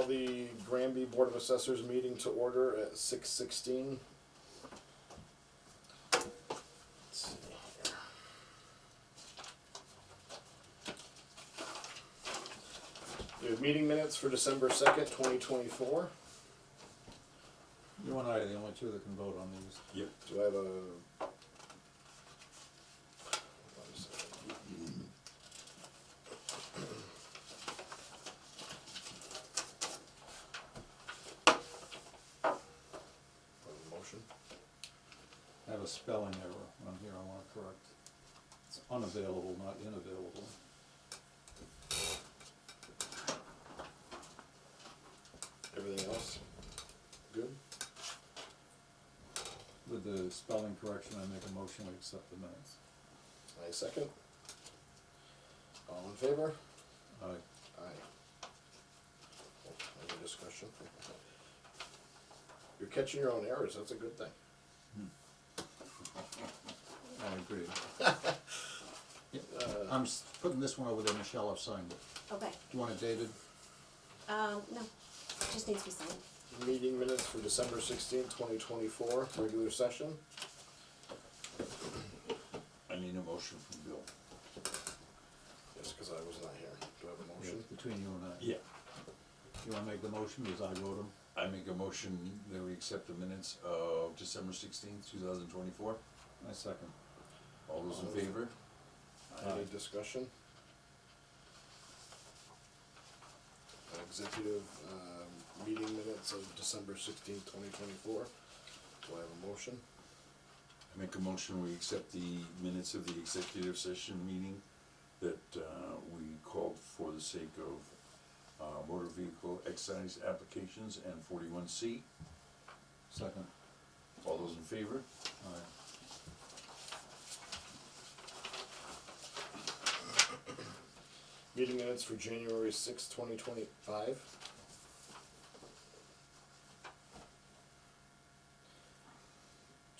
the Granby Board of Assessors meeting to order at 6:16. Let's see here. We have meeting minutes for December 2nd, 2024. You and I are the only two that can vote on these. Yep. Do I have a... one second. Motion? I have a spelling error on here I want to correct. It's unavailable, not unavailable. Everything else? Good? With the spelling correction, I make a motion to accept the minutes. I second. All in favor? Aye. Aye. Any discussion? You're catching your own errors, that's a good thing. I agree. I'm putting this one over there, Michelle, I've signed it. Okay, Do you want it dated? no, just needs to be signed. Meeting minutes for December 16th, 2024, regular session. I need a motion from Bill. Yes, because I was not here. Do I have a Yeah, motion? it's between you and I. Yeah. You wanna make the motion because I wrote them? I make a motion that we accept the minutes of December 16th, 2024. I second. All those in favor? Any discussion? Executive meeting minutes of December 16th, 2024. Do I have a motion? I make a motion we accept the minutes of the executive session meeting that we called for the sake of motor vehicle excise applications and 41C. Second. All those in favor? Aye. Meeting minutes for January 6th, 2025.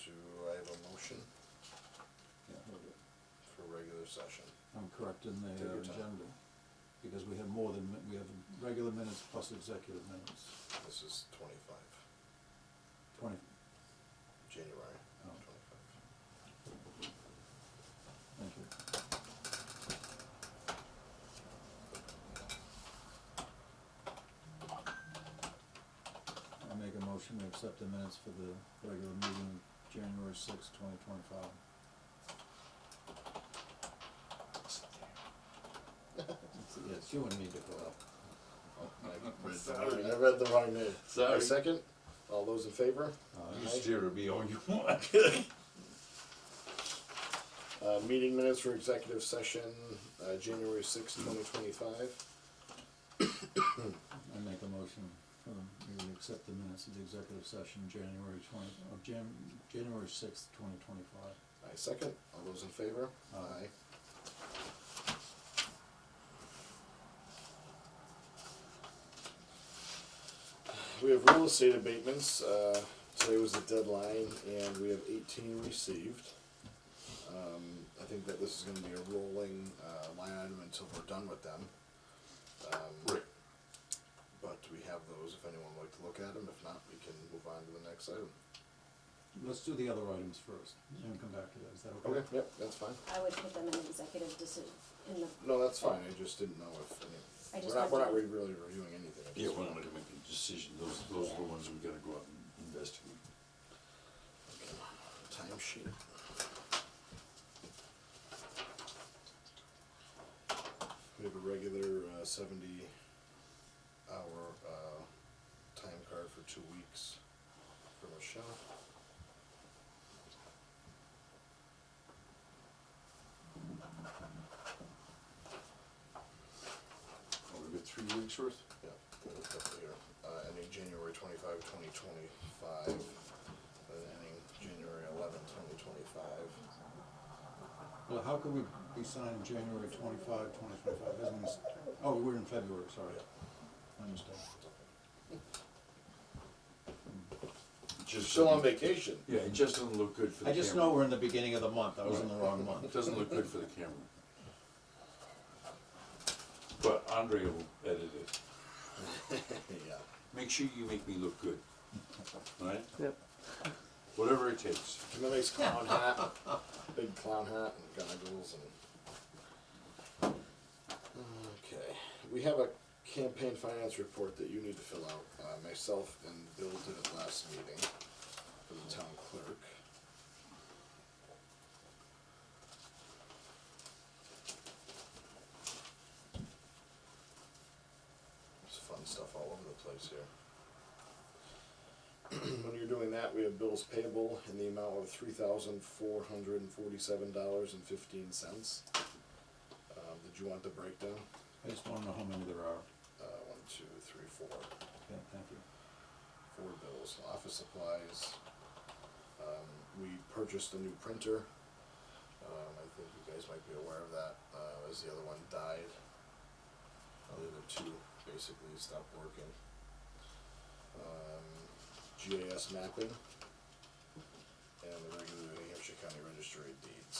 Do I have a motion Yeah, hold it. for regular session? I'm correcting the Take your time. agenda, because we have more than, we have regular minutes plus executive minutes. This is 25, 20, January Oh. 25. thank you. I make a motion to accept the minutes for the regular meeting, January 6th, 2025. Yeah, it's you and me to go up. I read the wrong name. Sorry. I second. All those in favor? You Aye. stare at me all you want. Meeting minutes for executive session, January 6th, 2025. I make a motion for them, we accept the minutes of the executive session, January 6th, 2025. I second. All those in favor? Aye. We have real estate abatements. Today was the deadline, and we have 18 received. I think that this is going to be a rolling line item until we're done with them. Right. But we have those if anyone would like to look at them. If not, we can move on to the next item. Let's do the other items first, and then come back to that, is that okay? Okay, yep, that's fine. I would put them in executive decision, in the, No, that's fine. I just didn't know if any. I just We're not wanted to- really reviewing anything. at this Yeah, we're not point. gonna make a decision. Those are the ones we gotta go out and investigate. Okay. Time sheet. We have a regular 70-hour time card for 2 weeks for Michelle. Oh, we've got 3 weeks worth? Yeah, we have a couple here. Ending January 25, 2025, and ending January 11, 2025. Well, how could we be signed January 25, 2025, isn't this, oh, we're in February, sorry. I understand. Just Still on vacation. Yeah, it just doesn't look good for the I camera. just know we're in the beginning of the month, I was in the wrong It month. doesn't look good for the camera. But Andre will edit it. Yeah. Make sure you make me look good, right? Yep. Whatever it takes. And a nice clown hat, big clown hat and goggles and. Okay, we have a campaign finance report that you need to fill out. Myself and Bill did it last meeting for the town clerk. There's fun stuff all over the place here. When you're doing that, we have bills payable in the amount of $3,447.15. Did you want the breakdown? I just wanna know how many there are. 1, 2, 3, 4. Okay, thank you. 4 bills. Office supplies. We purchased a new printer. I think you guys might be aware of that, as the other one died. The other 2 basically stopped working. GIS mapping, and the regular New Hampshire County Registry of Deeds.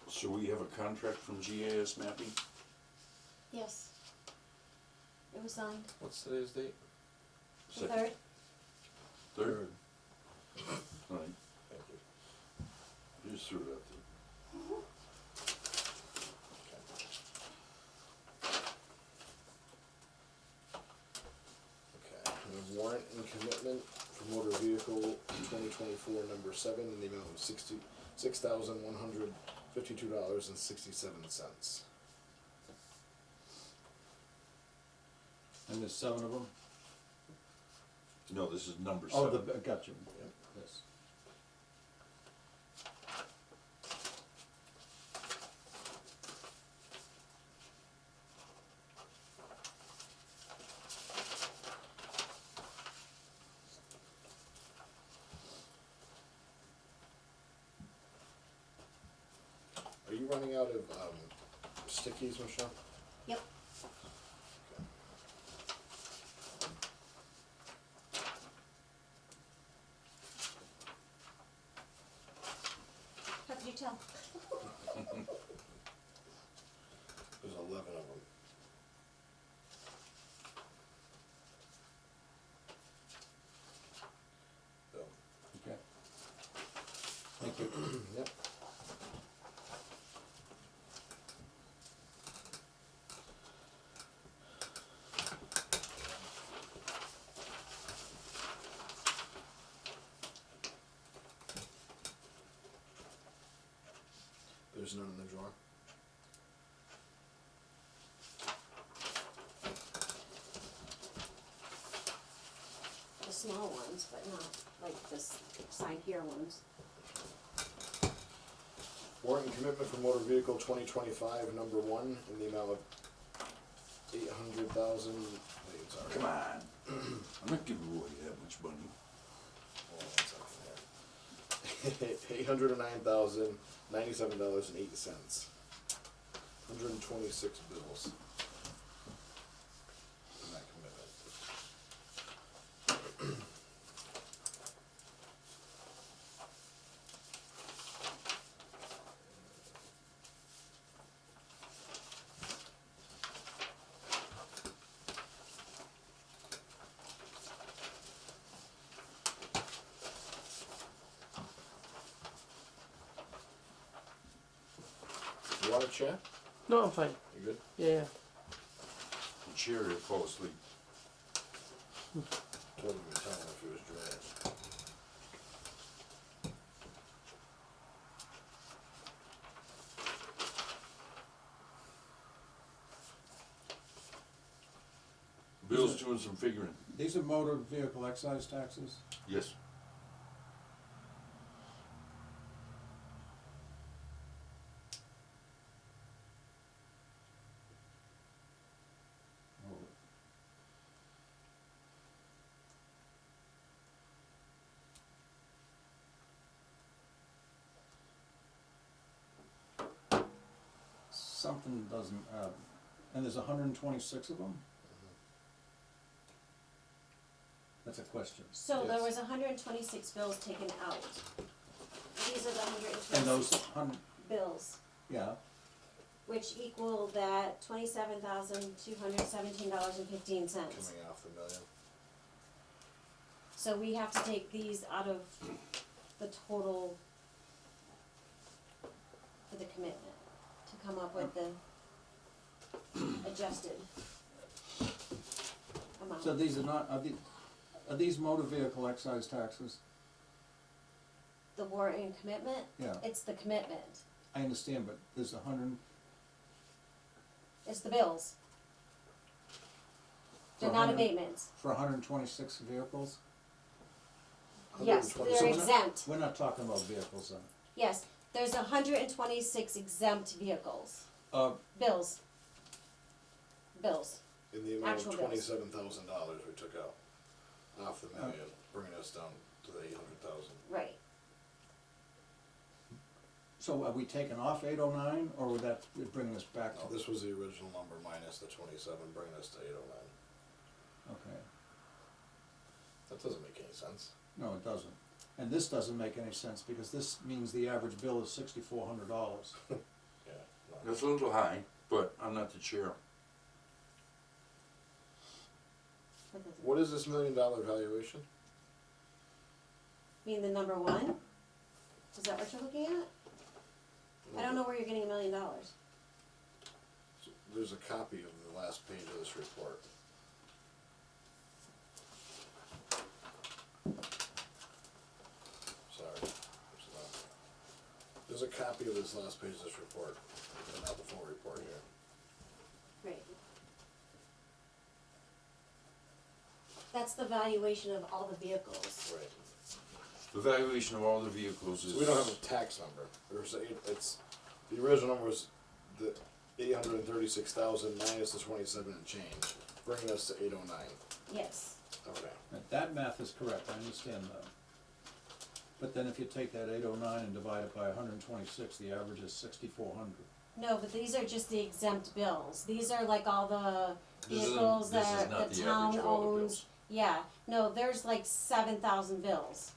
So we have a contract from GIS mapping? Yes. It was signed, What's today's date? the Second. 3rd. Third? All right, Thank you. you just threw it out there. Okay, we have warrant and commitment for motor vehicle 2024 number 7 in the amount of $66,152.67. And there's 7 of them? No, this is number Oh, 7. got you. Yep. Yes. Are you running out of stickies, Michelle? Yep. Okay. How could you tell? There's 11 of them. Bill. Okay. Thank you. Yep. There's none in the drawer. The small ones, but not like this side here ones. Warrant and commitment for motor vehicle 2025 number 1 in the amount of 800,000. Wait, sorry. Come on. I'm not giving away that much money. Hold on one second here. $809,097.08. 126 bills. In that commitment. You want a chair? No, I'm fine. You good? Yeah. The chair, he'll fall asleep. Told him to tell him if he was dry. Bill's doing some figuring. These are motor vehicle excise taxes? Yes. Oh, something doesn't, and there's 126 of them? That's a question. So there Yes. was 126 bills taken out. These are the 126 And those hundred, bills, yeah, which equal that $27,217.15. Coming off the million. So we have to take these out of the total for the commitment to come up with the adjusted amount. So these are not, are these motor vehicle excise taxes? The warrant and commitment, Yeah, it's the commitment, I understand, but there's it's the bills. They're For not 100 abatements. for hundred and twenty-six vehicles? Yes, 120. they're So we're not- exempt. We're not talking about vehicles then. Yes, there's 126 exempt vehicles, bills. Bills, In the amount Actual of bills. $27,000 we took out off the million, bringing us down to the 800,000. right. So are we taking off 809, or would that bring us back No, to? this was the original number minus the 27, bringing us to 809. Okay, That doesn't make any sense. no, it doesn't. And this doesn't make any sense, because this means the average bill is $6,400. Yeah. No. That's a little high, but I'm not the chair. What is this $1 million valuation? Mean the number one? Is that what you're looking at? I don't know where you're getting $1 million. There's a copy of the last page of this report. Sorry. There's a copy of this last page of this report, but not the full report here. Right. That's the valuation of all the vehicles. Right. The valuation of all the vehicles is. So we don't have a tax number. It's, the original number was the 836,000 minus the 27 and change, bringing us to 809. Yes. Okay. That math is correct, I understand that. But then if you take that 809 and divide it by 126, the average is 6,400. No, but these are just the exempt bills. These are like all the This isn't- vehicles this is that not the the town average of all the owns. bills. Yeah, no, there's like 7,000 bills.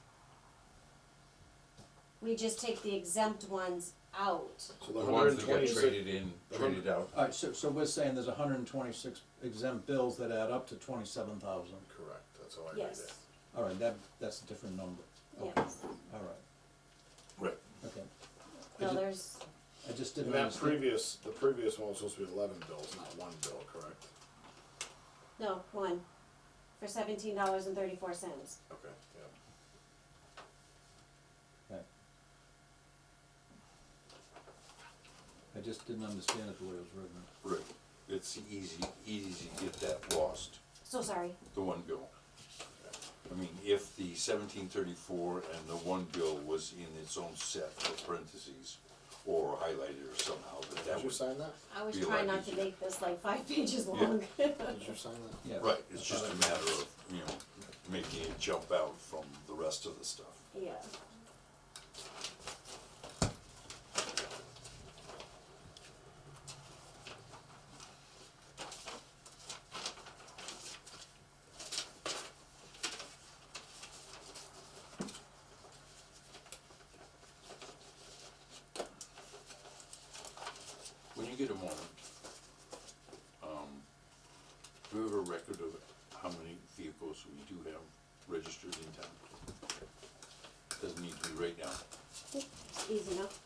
We just take the exempt ones out. So The ones that get 126 traded in, traded out. All right, so we're saying there's 126 exempt bills that add up to 27,000. Correct, that's how I read it. Yes, All right, that's a different number. Okay, yes. all right, Right. okay. No, I there's, just And didn't that understand. the previous one was supposed to be 11 bills, not one bill, correct? no, one, for $17.34. Okay, yeah. Okay. I just didn't understand it the way it was written. Right. It's easy to get that lost, So sorry. the one bill. I mean, if the 1734 and the one bill was in its own set of parentheses or highlighted or somehow, that Did you would. sign that? I was Be a trying lot not to easier. make this like 5 pages Yeah. long. Did you sign that? Yeah. Right, it's just a matter of, making it jump out from the rest of the stuff. Yeah. When you get a moment, do you have a record of how many vehicles we do have registered in town? Doesn't need to be right now. Easy enough.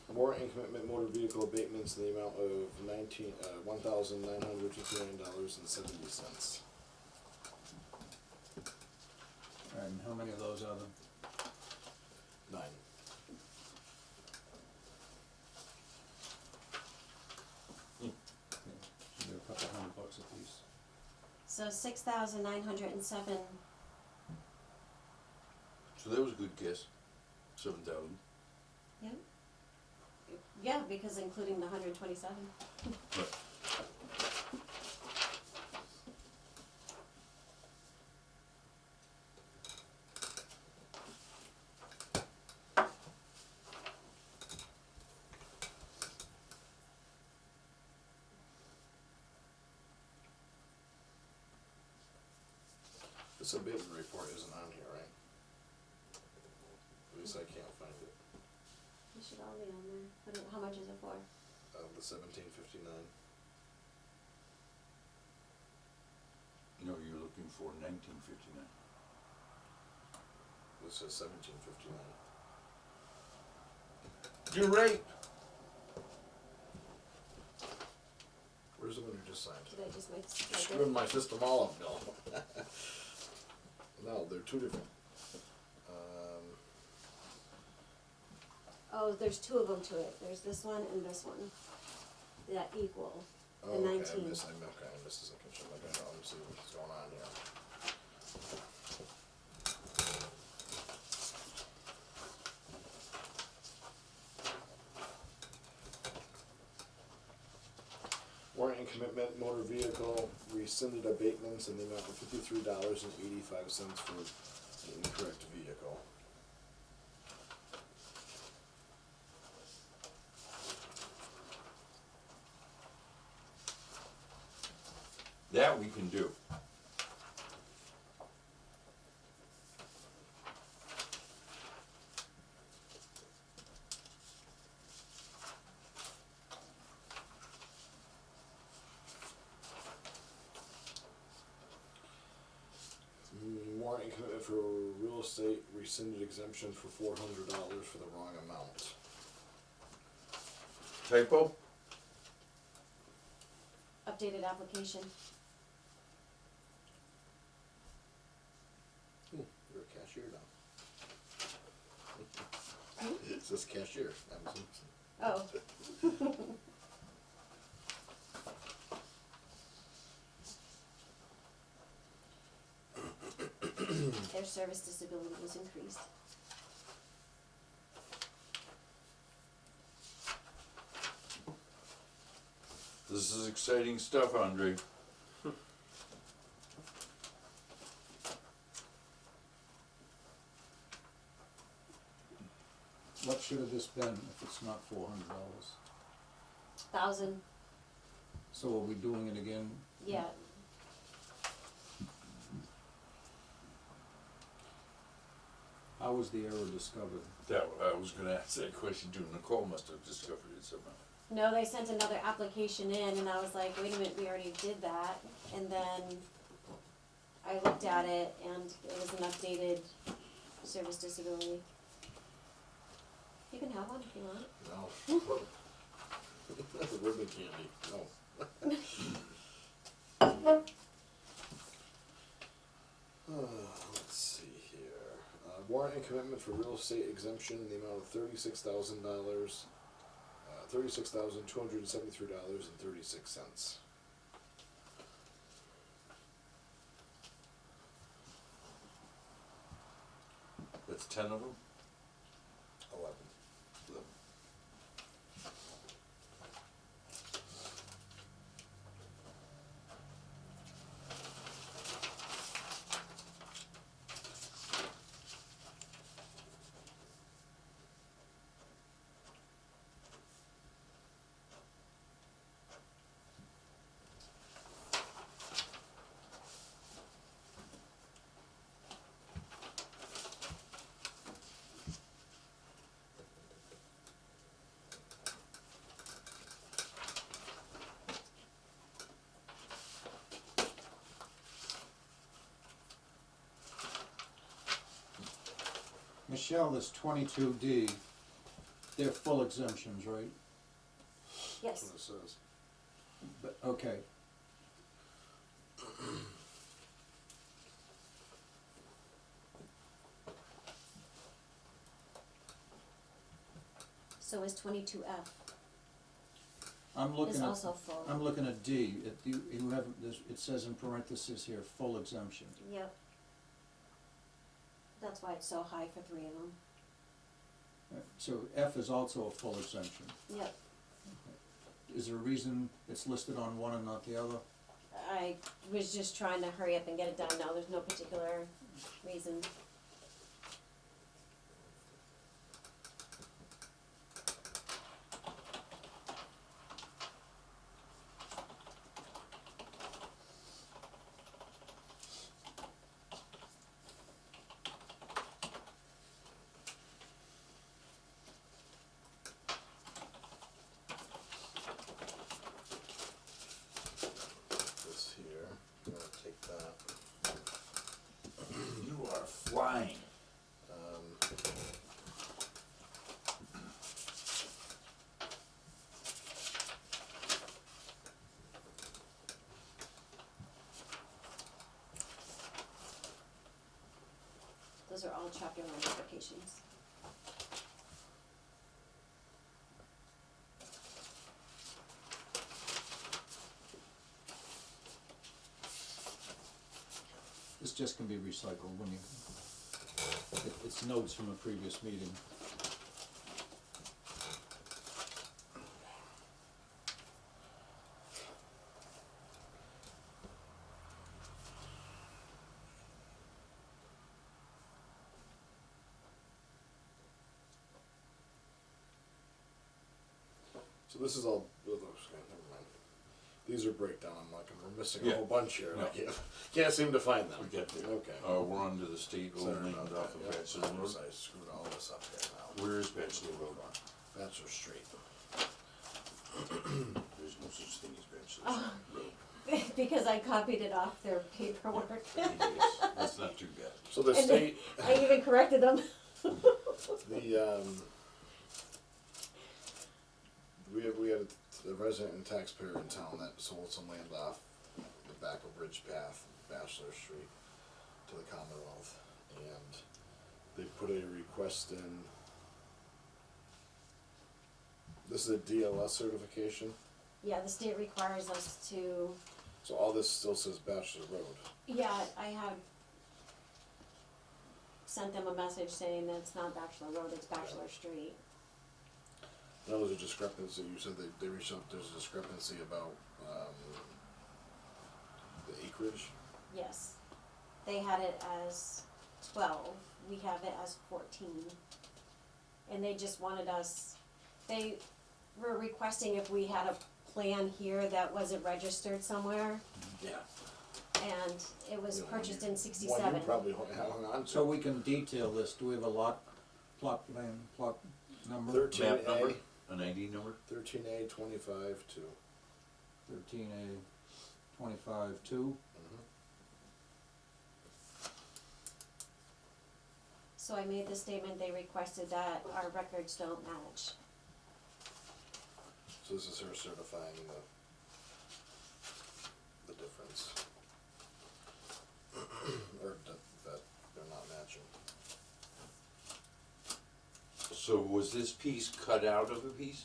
Warrant and commitment motor vehicle abatements in the amount of $1,959.70. All right, and how many of those are there? 9. Okay, so they're a couple $100 apiece. So 6,907. So that was a good guess, 7,000. Yeah. Yeah, because including the 127. Right. This abatement report isn't on here, right? At least I can't find it. It should all be on there. How much is it for? The 1759. No, you're looking for 1959. This says 1759. You're right. Where's the one you just signed? Did I just make Screwing my system all up, Bill. No, they're two different. Oh, there's two of them to it. There's this one and this one. That equal the Okay, 19. I missed a section. Like, let me see what's going on here. Warrant and commitment, motor vehicle, rescinded abatements in the amount of $53.85 for an incorrect vehicle. That we can do. Warrant and commitment for real estate, rescinded exemption for $400 for the wrong amount. Typo? Updated application. Ooh, you're a cashier now. It says cashier. Oh. Their service disability was increased. This is exciting stuff, Andre. What should have this been if it's not $400? 1,000. So are we doing it again? Yeah. How was the error discovered? That, I was gonna ask that question too. Nicole must have discovered it somehow. No, they sent another application in, and I was like, wait a minute, we already did that. And then I looked at it, and it was an updated service disability. You can have one if you want. No. Ribbon candy, no. Let's see here. Warrant and commitment for real estate exemption in the amount of $36,000. $36,273.36. That's 10 of them? 11. Michelle, this 22D, they're full exemptions, right? That's Yes. what it says. But, okay. So is 22F. I'm looking Is at, also full. I'm looking at D, you have, it says in parentheses here, full exemption. Yep. That's why it's so high for 3 of them. So F is also a full exemption. Yep. Is there a reason it's listed on one and not the other? I was just trying to hurry up and get it done. No, there's no particular reason. flying. Those are all chapter 1 applications. This just can be recycled when you, it's notes from a previous meeting. So this is all, oh, okay, never mind. These are breakdown, I'm like, we're missing a Yeah. whole bunch here, and I No. can't seem to find them. We get there. Okay. We're on to the state Sorry old name about off that, of yeah. Bachelor Road. I screwed all this up here now. Where is Bachelor Road? Bachelor Street. There's no such thing as Bachelor Oh. Road. Because I copied it off their paperwork. Anyways, that's not too bad. So the And state, I even corrected them. we had a resident and taxpayer in town that sold some land off the back of Ridge Path, Bachelor Street, to the Commonwealth, and they put a request in. This is a DLS certification, Yeah, the state requires us to, so all this still says Bachelor Road. yeah, I have sent them a message saying that it's not Bachelor Road, it's Bachelor Street. Now there's a discrepancy, you said they reached out, there's a discrepancy about, the acreage. Yes. They had it as 12, we have it as 14. And they just wanted us, they were requesting if we had a plan here that wasn't registered somewhere, Yeah. and it was You know, purchased in One '67. you probably hung on to. So we can detail this, do we have a plot plan, plot number? 13. Map number, 13A. an ID number? 13A 25-2. 13A 25-2. So I made the statement, they requested that our records don't match. So this is her certifying the difference. Or that they're not matching. So was this piece cut out of a piece?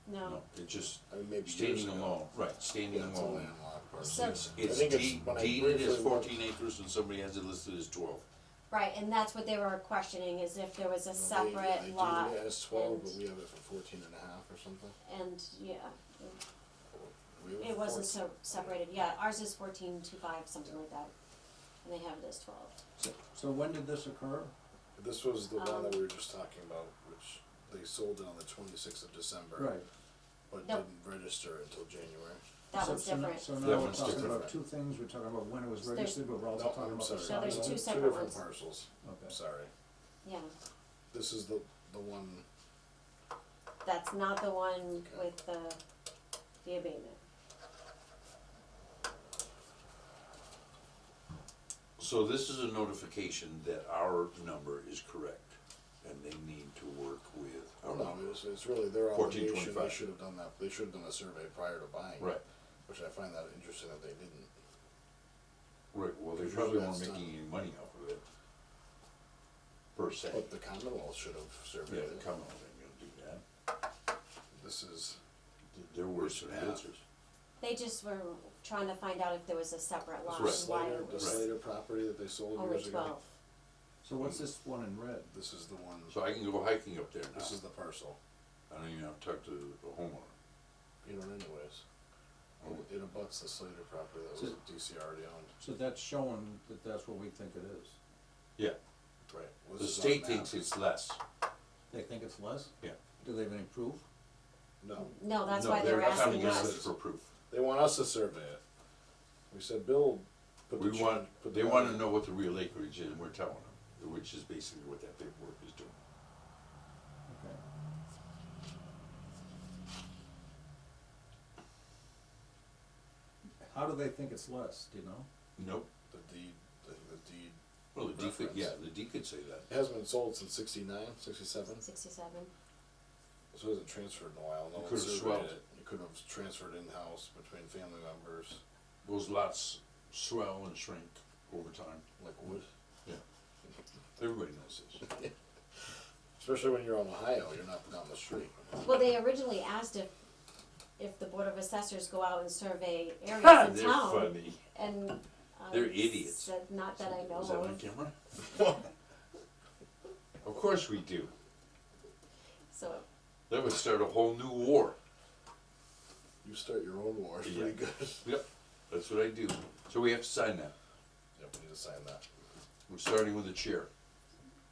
No. It just I mean, maybe standing years ago. alone, right, standing Yeah, it's a alone. landlocked parcel. So- It's I think it's when I deeded as briefly looked- 14 acres and somebody has it listed as 12. Right, and that's what they were questioning, is if there was a They separate lot. do it as 12, but and- we have it for 14.5 or something. And, yeah, We have it for wasn't 14. separated, yeah, ours is 14.25, something like that, and they have it as 12. So when did this occur? This was the one that Um, we were just talking about, which they sold it on the 26th of December. Right. But Nope. didn't register until January. That So- one's so now- different. So That now we're one's talking different. about two things, we're talking about when it was There's- registered, but we're also No, talking I'm about the sorry. No, there's size. two Two separate different ones. parcels. Okay. Sorry. Yeah, This is the one. that's not the one Okay. with the abatement. So this is a notification that our number is correct, and they need to work with Oh our no, number. it's really their obligation. They 1425. should have done that. They should have done a survey prior to buying. Right, Which I find that interesting that they didn't. right, well, they Because probably usually weren't that's making done. any money off of it, per se. But the Commonwealth should have surveyed Yeah, it. the Commonwealth ain't gonna do that. This is. There were some Yeah. answers. They just were trying to find out if there was a separate lot, Right. and why Slater, it the was Slater property that they sold only years ago. 12. So what's this one in red? This is the one. So I can go hiking up there now. This is the parcel. I don't even have to talk to the homeowner. You don't anyways. It abuts the Slater property that was So- DC already owned. So that's showing that that's what we think it is. Yeah, Right. Well, the this is on state map. thinks it's less. They think it's less? Yeah. Do they have any proof? No. No, that's No, why they were they're asking coming us. us for proof. They want us to survey it. We said, Bill, put the. We cha- want, put the they wanna money- know what the real acreage is, and we're telling them, which is basically what that paperwork is doing. Okay. How do they think it's less, do you know? Nope, The deed, the deed. well, the deed could, reference. yeah, the D could say that. It hasn't been sold since 69, 67, 67. so it hasn't transferred in a while. No It one could've surveyed swelled. it. You could have transferred in-house between family members, Those lots swell and shrink over time. like wood. Yeah. Everybody knows this. Especially when you're on Ohio, you're not down the street. Well, they originally asked if the Board of Assessors go out and survey areas in They're town. funny. And They're idiots. said, not that I know Is that on of. camera? Of course we do. So, That would start a whole new war. You start your own war, it's Yeah. pretty good. Yep, that's what I do. So we have to sign that. Yep, we need to sign that. We're starting with the chair,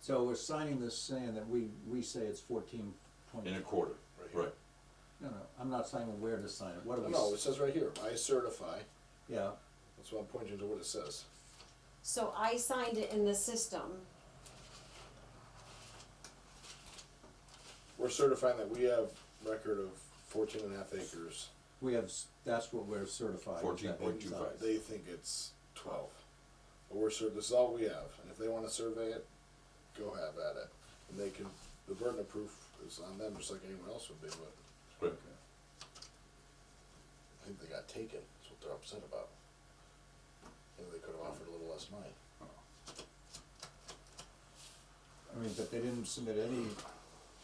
So we're signing this saying that we say it's 14 point. in a quarter, Right here. right. No, I'm not saying where to sign it, what do we? No, it says right here, I certify, Yeah, that's what I'm pointing to what it says. so I signed it in the system. We're certifying that we have record of 14 and a half acres. we have, that's what we're certified. is that 14.25. size. They think it's 12. But this is all we have, and if they wanna survey it, go have at it. And they can, the burden of proof is on them, just like anyone else would be, but Right. I think they got taken, that's what they're upset about. Maybe they could've offered a little less money. I mean, but they didn't submit any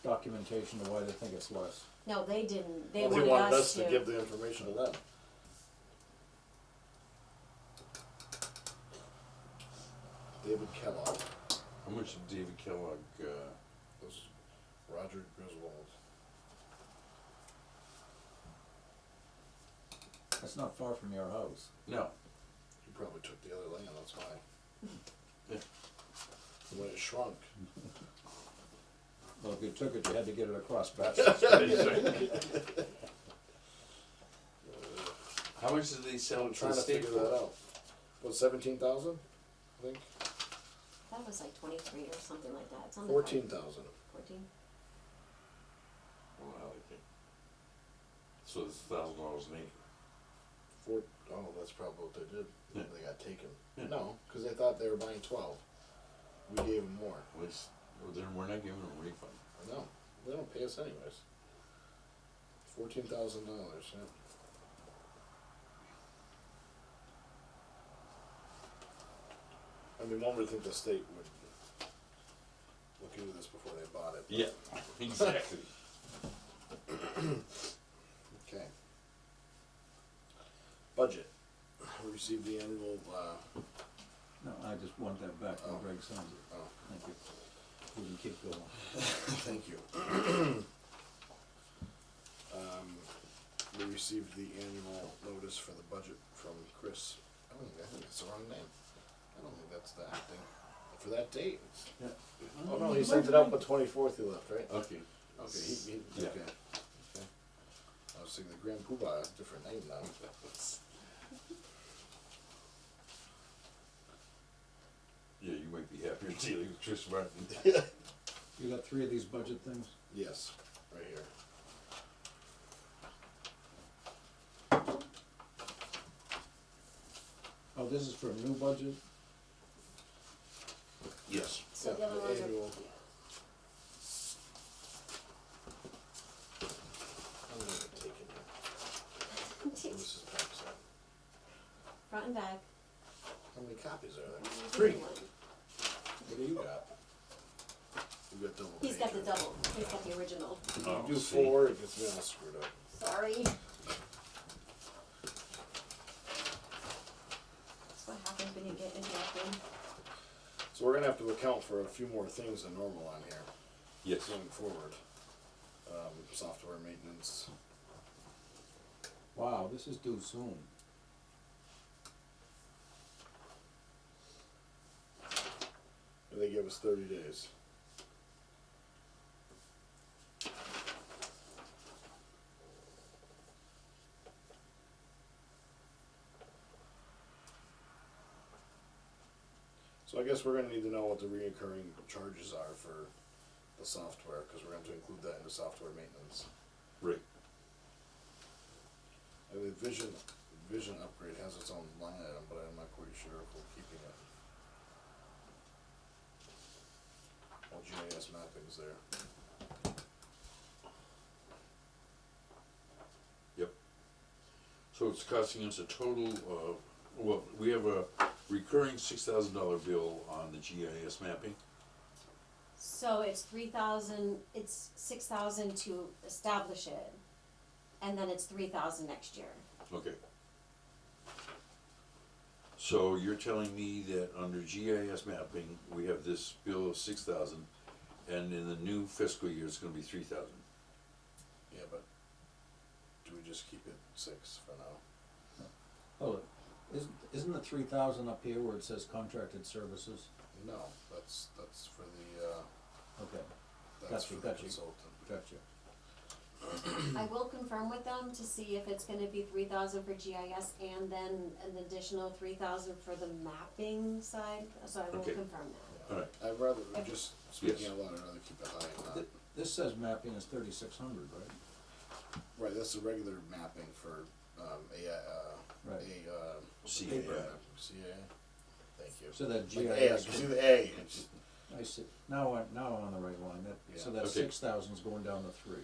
documentation to why they think it's less. No, they didn't, they Well, they wanted wanted us to. give the information to them. David Kellogg, How much did David Kellogg, was Roger Griswold. That's not far from your house. no, He probably took the other land, that's why. Yeah. When it shrunk. Well, if you took it, you had to get it across Bath. how much did they sell I'm it to trying the to state figure that for? out. What, 17,000, I think? That was like 23 or something like that, it's on the. 14,000. 14? Well, I think. So it's $1,000 an acre. Oh, that's probably what they did. Yeah. They got taken. Yeah. No, cause they thought they were buying 12. We gave them more. At least, well, then we're not giving them a refund. No, they don't pay us anyways. $14,000, yeah. I mean, one would think the state would look into this before they bought it. but- Yeah, exactly. Okay. Budget. We received the annual, No, I just want that back when Oh. Greg signs it. oh, Thank you. We can keep going. thank you. We received the annual notice for the budget from Chris. I think it's the wrong name. I don't think that's the acting, for that date. Yeah. Oh, no, he sent it out the 24th he left, right? Okay. Okay, Yeah. okay. Okay. I was thinking the Grand Poobah, a different name now. Yeah, you might be happier dealing with Chris Martin. You got 3 of these budget things? Yes, right here. Oh, this is for a new budget? Yes. So Yeah, the other ones are. annual. I'm gonna take it. This is back side. Front and back. How many copies are there? You Three. do one. What do you got? You got double page. He's got the right? double, he's got the original. Oh, You do see. 4, it gets me all screwed up. Sorry. That's what happens when you get interrupted. So we're gonna have to account for a few more things than normal on here Yes. going forward. Software maintenance. Wow, this is due soon. And they give us 30 days. So I guess we're gonna need to know what the reoccurring charges are for the software, cause we're going to include that in the software maintenance. Right. And the vision upgrade has its own line item, but I'm not quite sure if we're keeping it. GIS mappings there. Yep. So it's costing us a total of, well, we have a recurring $6,000 bill on the GIS mapping. So it's 3,000, it's 6,000 to establish it, and then it's 3,000 next year. Okay. So you're telling me that under GIS mapping, we have this bill of 6,000, and in the new fiscal year, it's gonna be 3,000. Yeah, but do we just keep it 6 for now? Hold it, isn't the 3,000 up here where it says contracted services? No, that's for the, Okay, that's Gotcha, for the gotcha. consultant. gotcha. I will confirm with them to see if it's gonna be 3,000 for GIS and then an additional 3,000 for the mapping side, so I will Okay. confirm that. All right. I'd rather, just speaking Yes. out loud, I'd rather keep it high and not. This says mapping is 3,600, right? Right, that's the regular mapping for, Right. CA. CA, thank you. So that Like GIS. A, see the A, it's, I see, now I'm on the right line, so Yeah. that Okay. 6,000's going down to 3.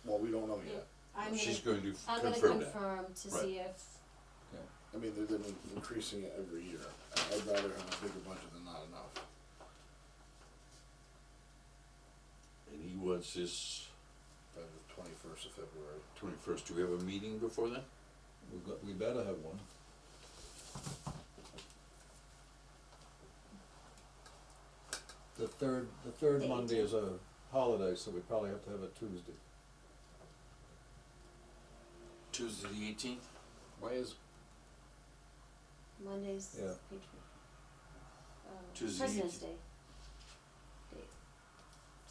well, we don't know yet. I'm She's gonna, going to I'm gonna confirm that. confirm to Right. see if, Okay. I mean, they've been increasing it every year. I'd rather have a bigger budget than not enough. And he wants this By the 21st of February. 21st. Do we have a meeting before then? We better have one. The third The Monday is a holiday, so we probably have to have it Tuesday. Tuesday the 18th? Why is, Monday's Yeah. Tuesday, President's 18th. Day. Date.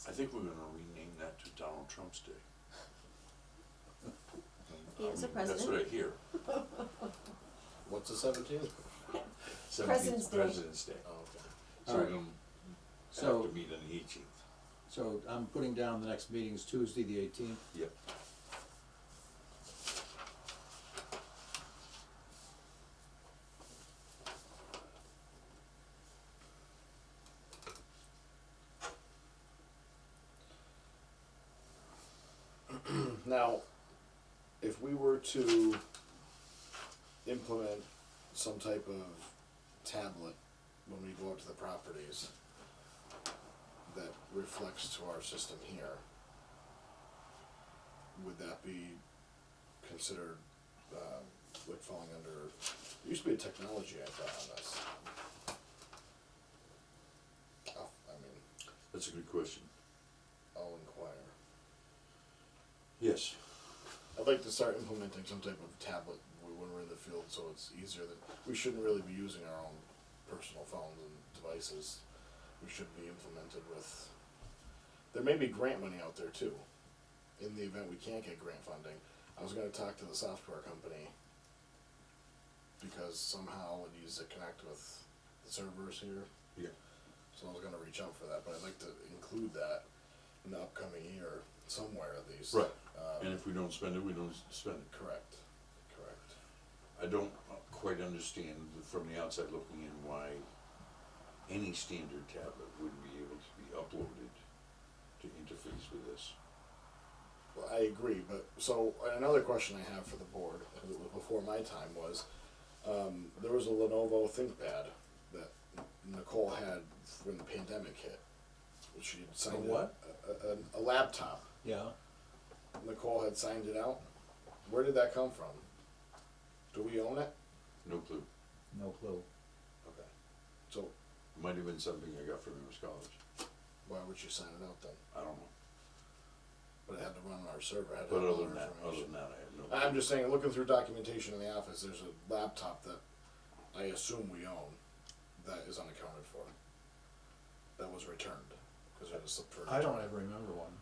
I think we're gonna rename that to Donald Trump's Day. He is a That's president. what I hear. what's the 17th? 17th, President's Day. President's Day. Oh, okay. So we're Alright. gonna So- have to meet on the 18th. So I'm putting down the next meeting's Tuesday, the 18th. Yep. Now, if we were to implement some type of tablet when we go out to the properties that reflects to our system here, would that be considered, like falling under, there used to be a technology I thought on this. I mean, That's a good question. I'll inquire. Yes. I'd like to start implementing some type of tablet when we're in the field, so it's easier that, we shouldn't really be using our own personal phones and devices. We should be implemented with, there may be grant money out there too. In the event we can't get grant funding, I was gonna talk to the software company, because somehow it needs to connect with the servers here. Yeah. So I was gonna reach out for that, but I'd like to include that in the upcoming year, somewhere at least. Right. And if we don't spend it, we don't spend it. Correct. I don't quite understand from the outside looking in why any standard tablet wouldn't be able to be uploaded to interface with this. Well, I agree, but, so, another question I have for the board, because it was before my time, was, there was a Lenovo ThinkPad that Nicole had when the pandemic hit. She had signed A what? A laptop. Yeah. Nicole had signed it out. Where did that come from? Do we own it? No clue. No clue. Okay. So, It might have been something I got from Amherst College. why would she sign it out then? I don't know. But it had to run on our server, had to But have all other our than that, information. I have no. I'm just saying, looking through documentation in the office, there's a laptop that I assume we own that is unaccounted for. That was returned, because it had a slip for. I don't ever remember one.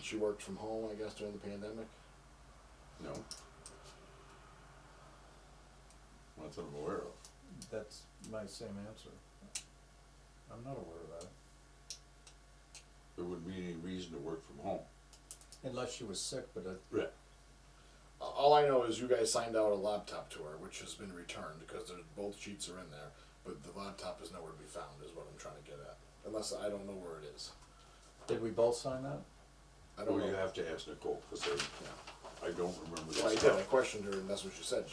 She worked from home, I guess, during the pandemic. No. Not that I'm aware of. That's my same answer. I'm not aware of that. There wouldn't be any reason to work from home. Unless she was sick, but Right. All I know is you guys signed out a laptop to her, which has been returned, because both sheets are in there, but the laptop is nowhere to be found, is what I'm trying to get at. Unless I don't know where it is. Did we both sign that? I don't Well, know. you have to ask Nicole, cause I don't remember Well, I that did, I stuff. questioned her, and that's what she said,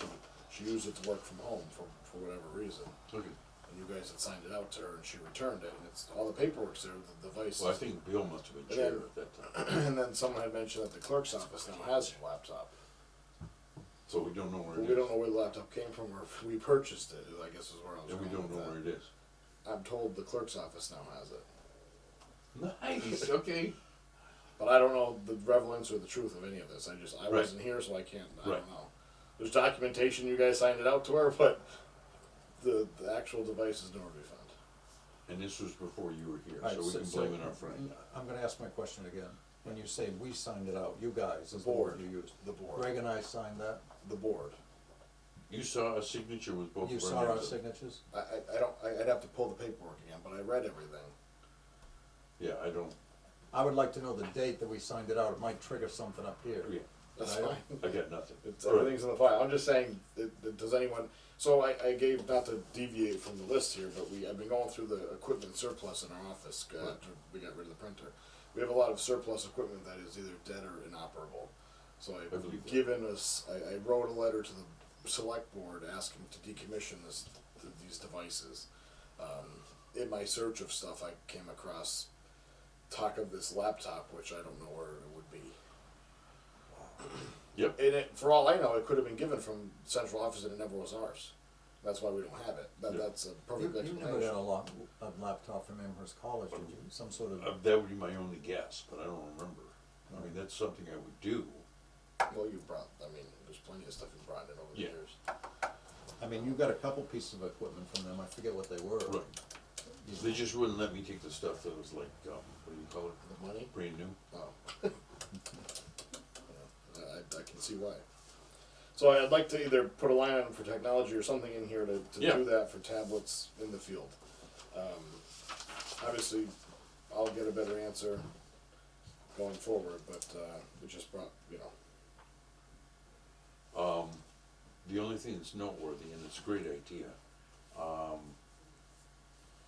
she used it to work from home for whatever reason. Okay. And you guys had signed it out to her, and she returned it, and it's, all the paperwork's there, the device. Well, I think Bill must have been chair at that time, And then someone had mentioned that the clerk's office now has a laptop. so we don't know where Well, it we don't is. know where the laptop came from, or if we purchased it, I guess is where I was And going we don't with know that. where it is. I'm told the clerk's office now has it. Nice, okay. But I don't know the relevance or the truth of any of this, I Right. wasn't here, so I can't, I Right. don't know. There's documentation, you guys signed it out to her, but the actual device is nowhere to be found. And this was before you were here, Alright, so we can blame it on Frank. I'm gonna ask my question again. When you say we signed it out, you guys, The is the word board. you used. The board. Greg and I signed that. The board. You saw a signature with both You of our saw our names on it. signatures? I'd have to pull the paperwork again, but I read everything. Yeah, I don't, I would like to know the date that we signed it out. It might trigger something up here. yeah, That's I don't- fine. I got nothing. It's, All right. everything's in the file. I'm just saying, does anyone, so I gave, not to deviate from the list here, but I've been going through the equipment surplus in our office, after we got rid of the printer. We have a lot of surplus equipment that is either dead or inoperable. So I believe I've that. given us, I wrote a letter to the select board asking to decommission these devices. In my search of stuff, I came across talk of this laptop, which I don't know where it would be. Yep, And for all I know, it could have been given from central office and it never was ours. That's why we don't have it. Yeah. That's a You perfect never got explanation. a laptop from Amherst College, did you? Some sort of, that would be my only guess, but I don't remember. I mean, that's something I would do. Well, you brought, I mean, there's plenty of stuff you brought in over the Yeah. years. I mean, you got a couple pieces of equipment from them. I forget what they were. Right. They just wouldn't let me take the stuff that was like, what do you call it, The money? brand new? Oh. I can see why. So I'd like to either put a line item for technology or something in here to Yeah. do that for tablets in the field. Obviously, I'll get a better answer going forward, but, it just brought, The only thing that's noteworthy, and it's a great idea,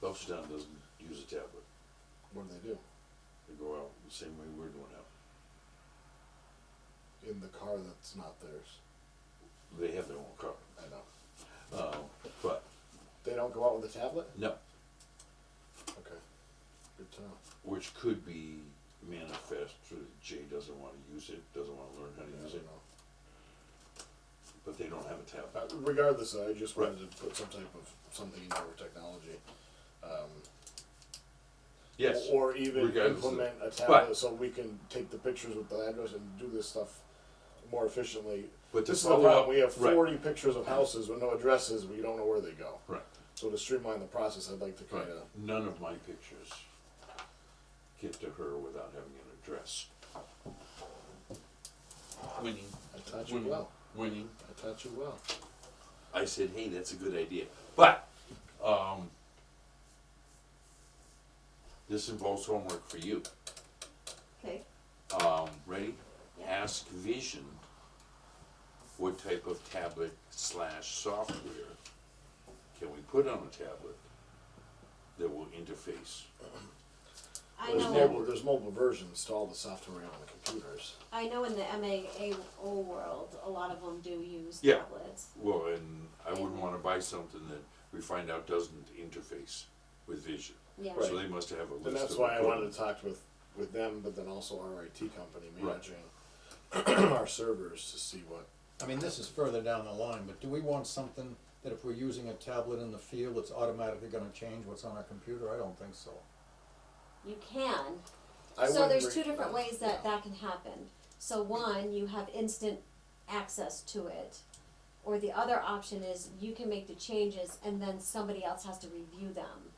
Belchertown doesn't use a tablet. what do they do? They go out the same way we're going out. In the car that's not theirs. They have their own car. I know. But, They don't go out with a tablet? no, Okay. Good to know. which could be manifest, Jay doesn't wanna use it, doesn't wanna learn how to use I it, don't know. but they don't have a tablet. Regardless, I just wanted to put some type of, something in our technology. Yes, Or even regardless of- implement a but- tablet so we can take the pictures with the address and do this stuff more efficiently. but to This is the follow problem, up, we have right, 40 pictures of houses with no addresses, we don't know where they go. right, So to streamline the process, I'd like to right. kinda, None of my pictures get to her without having an address. Winning, I taught you winning, well, winning. I taught you well. I said, hey, that's a good idea, but, this involves homework for you. Okay. Ready? Yeah. Ask Vision what type of tablet / software can we put on a tablet that will interface? I There's know, there's mobile versions to all the software on the computers. I know in the MAO world, a lot of them do use Yeah. tablets. Well, and I wouldn't wanna buy something that we find out doesn't interface with Vision. Yeah. Right. So they must have a list of. And that's why I wanted equipment. to talk with them, but then also our IT company Right. managing our servers to see what. I mean, this is further down the line, but do we want something that if we're using a tablet in the field, it's automatically gonna change what's on our computer? I don't think so. You can. I So wouldn't there's re- two different ways that yeah. that can happen. So one, you have instant access to it. Or the other option is you can make the changes and then somebody else has to review them.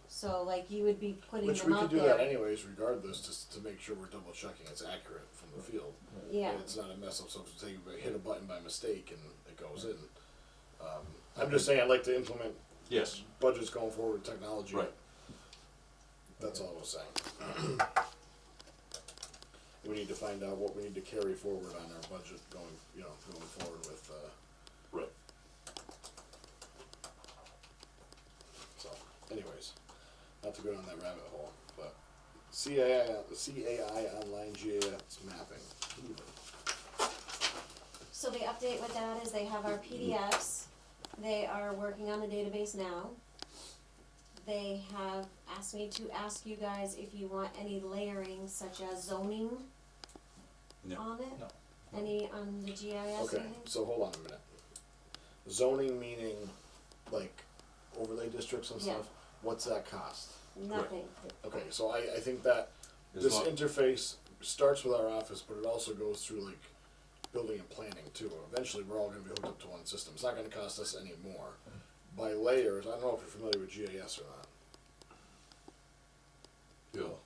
So like you would be putting Which them we could out do there. that anyways regardless, just to make sure we're double checking it's accurate from the field. Yeah. And it's not a mess up, so say you hit a button by mistake and it goes in. I'm just saying I'd like to implement Yes, budgets going forward with technology. Right. That's all I was saying. We need to find out what we need to carry forward on our budget going forward with, right. so, anyways, not to go down that rabbit hole, but CAI online GIS mapping. So the update with that is they have our PDFs, they are working on the database now. They have asked me to ask you guys if you want any layering such as zoning No. on it? No. Any on the GIS or Okay, anything? so hold on a minute. Zoning meaning like overlay districts and Yeah. stuff, what's that cost? Nothing. Okay, so I think that As this long- interface starts with our office, but it also goes through like building and planning too. Eventually, we're all gonna be hooked up to one system. It's not gonna cost us any more. By layers, I don't know if you're familiar with GIS or not. Bill?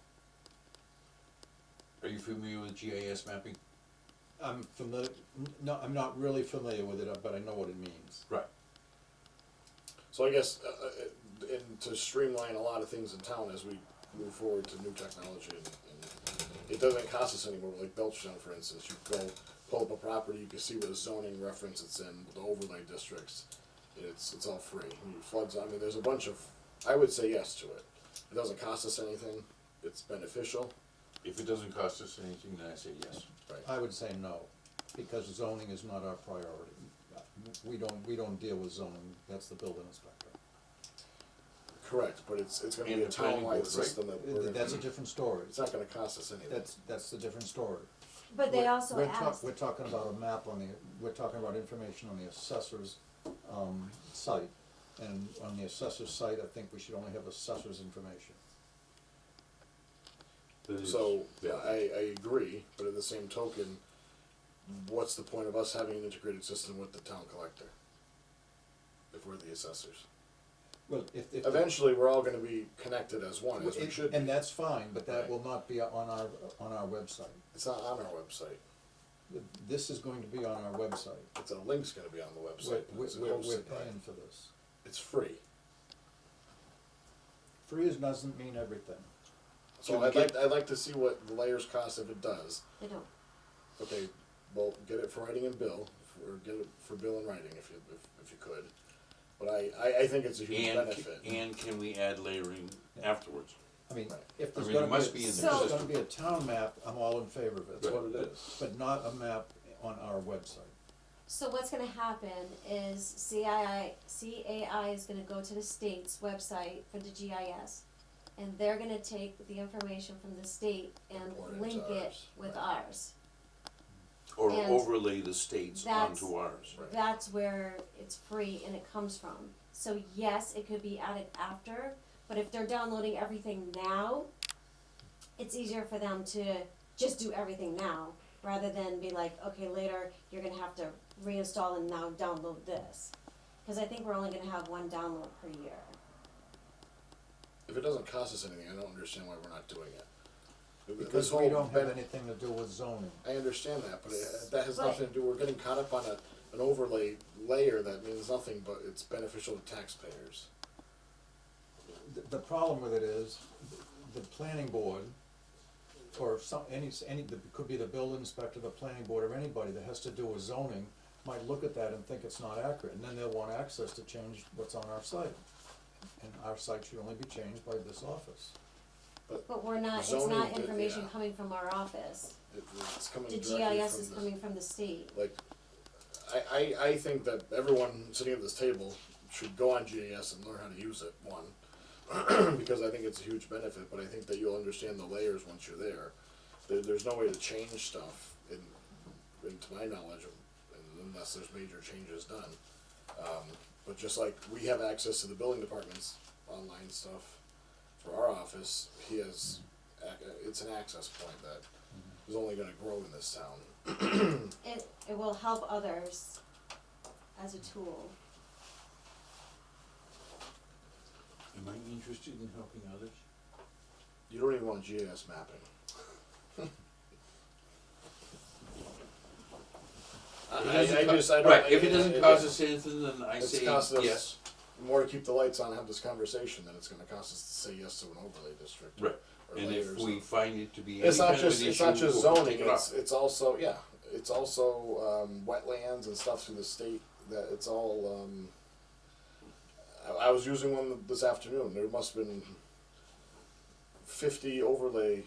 Are you familiar with GIS mapping? I'm familiar, no, I'm not really familiar with it, but I know what it means. Right. So I guess, and to streamline a lot of things in town as we move forward to new technology, and it doesn't cost us anymore, like Belchertown, for instance, you go pull up a property, you can see what zoning reference it's in, the overlay districts, it's all free. I mean, floods, I mean, there's a bunch of, I would say yes to it. It doesn't cost us anything, it's beneficial, If it doesn't cost us anything, then I say yes. right? I would say no, because zoning is not our priority. We don't deal with zoning, that's the building inspector. Correct, but it's gonna And be a the planning board, town-wide right? system that we're That's a gonna, different story. it's not gonna cost us anything. That's a different story. But they also We're asked, we're talking about a map on the, we're talking about information on the assessor's, site. And on the assessor's site, I think we should only have assessor's information. That is So, valid. I agree, but at the same token, what's the point of us having an integrated system with the town collector? If we're the assessors. Well, if. Eventually, we're all gonna be connected as one, as we should be. And that's fine, but that Right. will not be on our website. It's not on our website. This is going to be on our website. It's a link's gonna be on the website. We're It's hosted by- paying for this. It's free. Free doesn't mean everything. So Can we I'd like to see what the layers cost if it does. they don't. Okay, well, get it for writing and bill, or get it for bill and writing if you could. But I think it's a huge benefit. And can we add layering afterwards? I mean, Right. if there's I mean, it gonna must be, be a- in if the there's system. gonna be a town map, I'm all in favor of it. That's what it is. But not a map on our website. So what's gonna happen is CAI is gonna go to the state's website for the GIS. And they're gonna take the information from the state and Pour it link into it ours. with Right. ours. Or And overlay the states that's- onto ours? Right. That's where it's free and it comes from. So yes, it could be added after, but if they're downloading everything now, it's easier for them to just do everything now, rather than be like, okay, later, you're gonna have to reinstall and now download this. Cause I think we're only gonna have one download per year. If it doesn't cost us anything, I don't understand why we're not doing it. This Because whole we don't have ben- anything to do with zoning. I understand that, but that has But- nothing to do, we're getting caught up on an overlay layer that means nothing, but it's beneficial to taxpayers. The problem with it is, the planning board, or it could be the building inspector, the planning board, or anybody that has to do with zoning, might look at that and think it's not accurate, and then they'll want access to change what's on our site. And our site should only be changed by this office. But we're not, it's Zoning not did- information yeah. coming from our office. It's coming The directly GIS from is the- coming from the state. Like, I think that everyone sitting at this table should go on GIS and learn how to use it, one. Because I think it's a huge benefit, but I think that you'll understand the layers once you're there. There's no way to change stuff to my knowledge, unless there's major changes done. But just like we have access to the building department's online stuff for our office, he has, it's an access point that is only gonna grow in this town. It will help others as a tool. Am I interested in helping others? You don't even want GIS mapping. I don't. Right, if it doesn't it- cost us anything, then I It's say cost us yes. more to keep the lights on and have this conversation than it's gonna cost us to say yes to an overlay district. Right, Or and layers if we of- find it to be any It's not kind of an just, issue, it's not just we'll zoning, take it off. it's also, yeah, it's also, wetlands and stuff through the state, that it's all, I was using one this afternoon, there must have been 50 overlay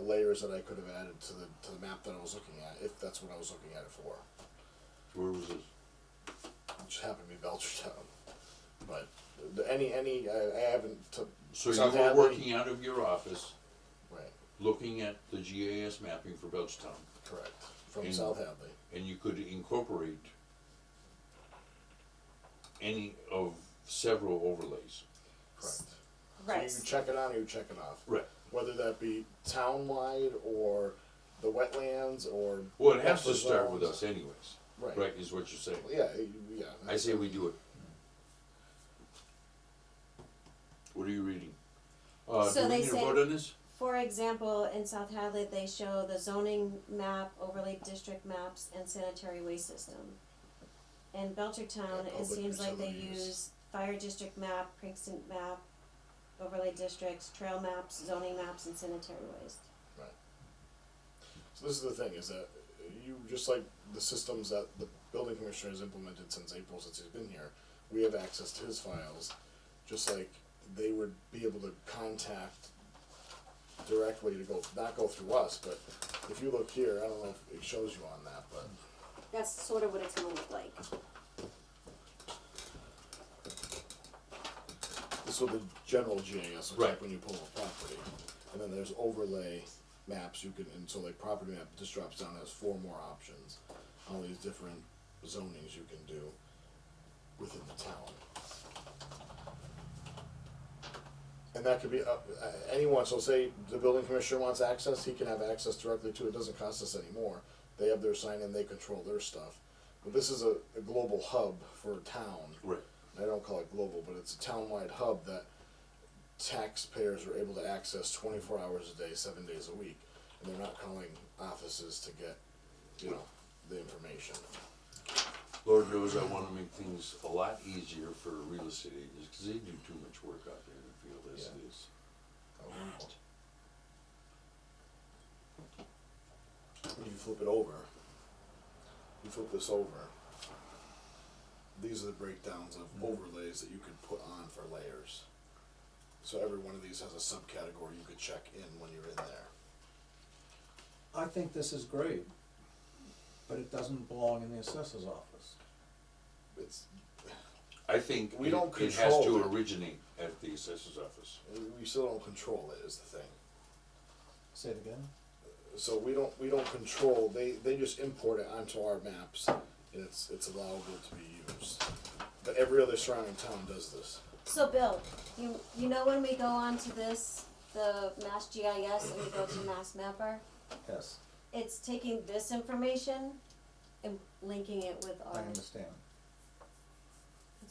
layers that I could have added to the map that I was looking at, if that's what I was looking at it for. Where was this? It just happened to be Belchertown. But I haven't took. So South you were Hadley- working out of your office, Right, looking at the GIS mapping for Belchtown, correct, from And- South Hadley. and you could incorporate any of several overlays. Correct. Right. So you check it on or you check it off. Right. Whether that be town-wide or the wetlands or. Well, it has to buffer start with zones. us anyways, Right. right, is what you're saying. Yeah, yeah. I say we do it. What are you reading? So Do we they need to say- vote on this? For example, in South Hadley, they show the zoning map, overlay district maps, and sanitary waste system. In Belchertown, And it public seems like they utilities. use fire district map, precinct map, overlay districts, trail maps, zoning maps, and sanitary waste. Right. So this is the thing, is that you, just like the systems that the building commissioner has implemented since April, since he's been here, we have access to his files, just like they would be able to contact directly to go, not go through us, but if you look here, I don't know if it shows you on that, but That's sort of what it's gonna look like. this is what the general GIS looks Right. like when you pull a property. And then there's overlay maps you can, and so like property map just drops down, has 4 more options. All these different zonings you can do within the town. And that could be anyone, so say the building commissioner wants access, he can have access directly to it, doesn't cost us any more. They have their sign in, they control their stuff. But this is a global hub for a town. Right. I don't call it global, but it's a town-wide hub that taxpayers are able to access 24 hours a day, 7 days a week. And they're not calling offices to get, the information. Lord knows I wanna make things a lot easier for real estate agents, cause they do too much work out there in the field as it Yeah. is. When you flip it over, you flip this over, these are the breakdowns of overlays that you could put on for layers. So every one of these has a subcategory you could check in when you're in there. I think this is great, but it doesn't belong in the assessor's office. It's, I think We don't it has control to it. originate at the assessor's office. we still don't control it, is the thing. Say it again? So we don't control, they just import it onto our maps, and it's allowable to be used. But every other surrounding town does this. So Bill, you know when we go on to this, the Mass GIS, and we go to Mass Mapper, Yes, it's taking this information and linking it with I ours. understand.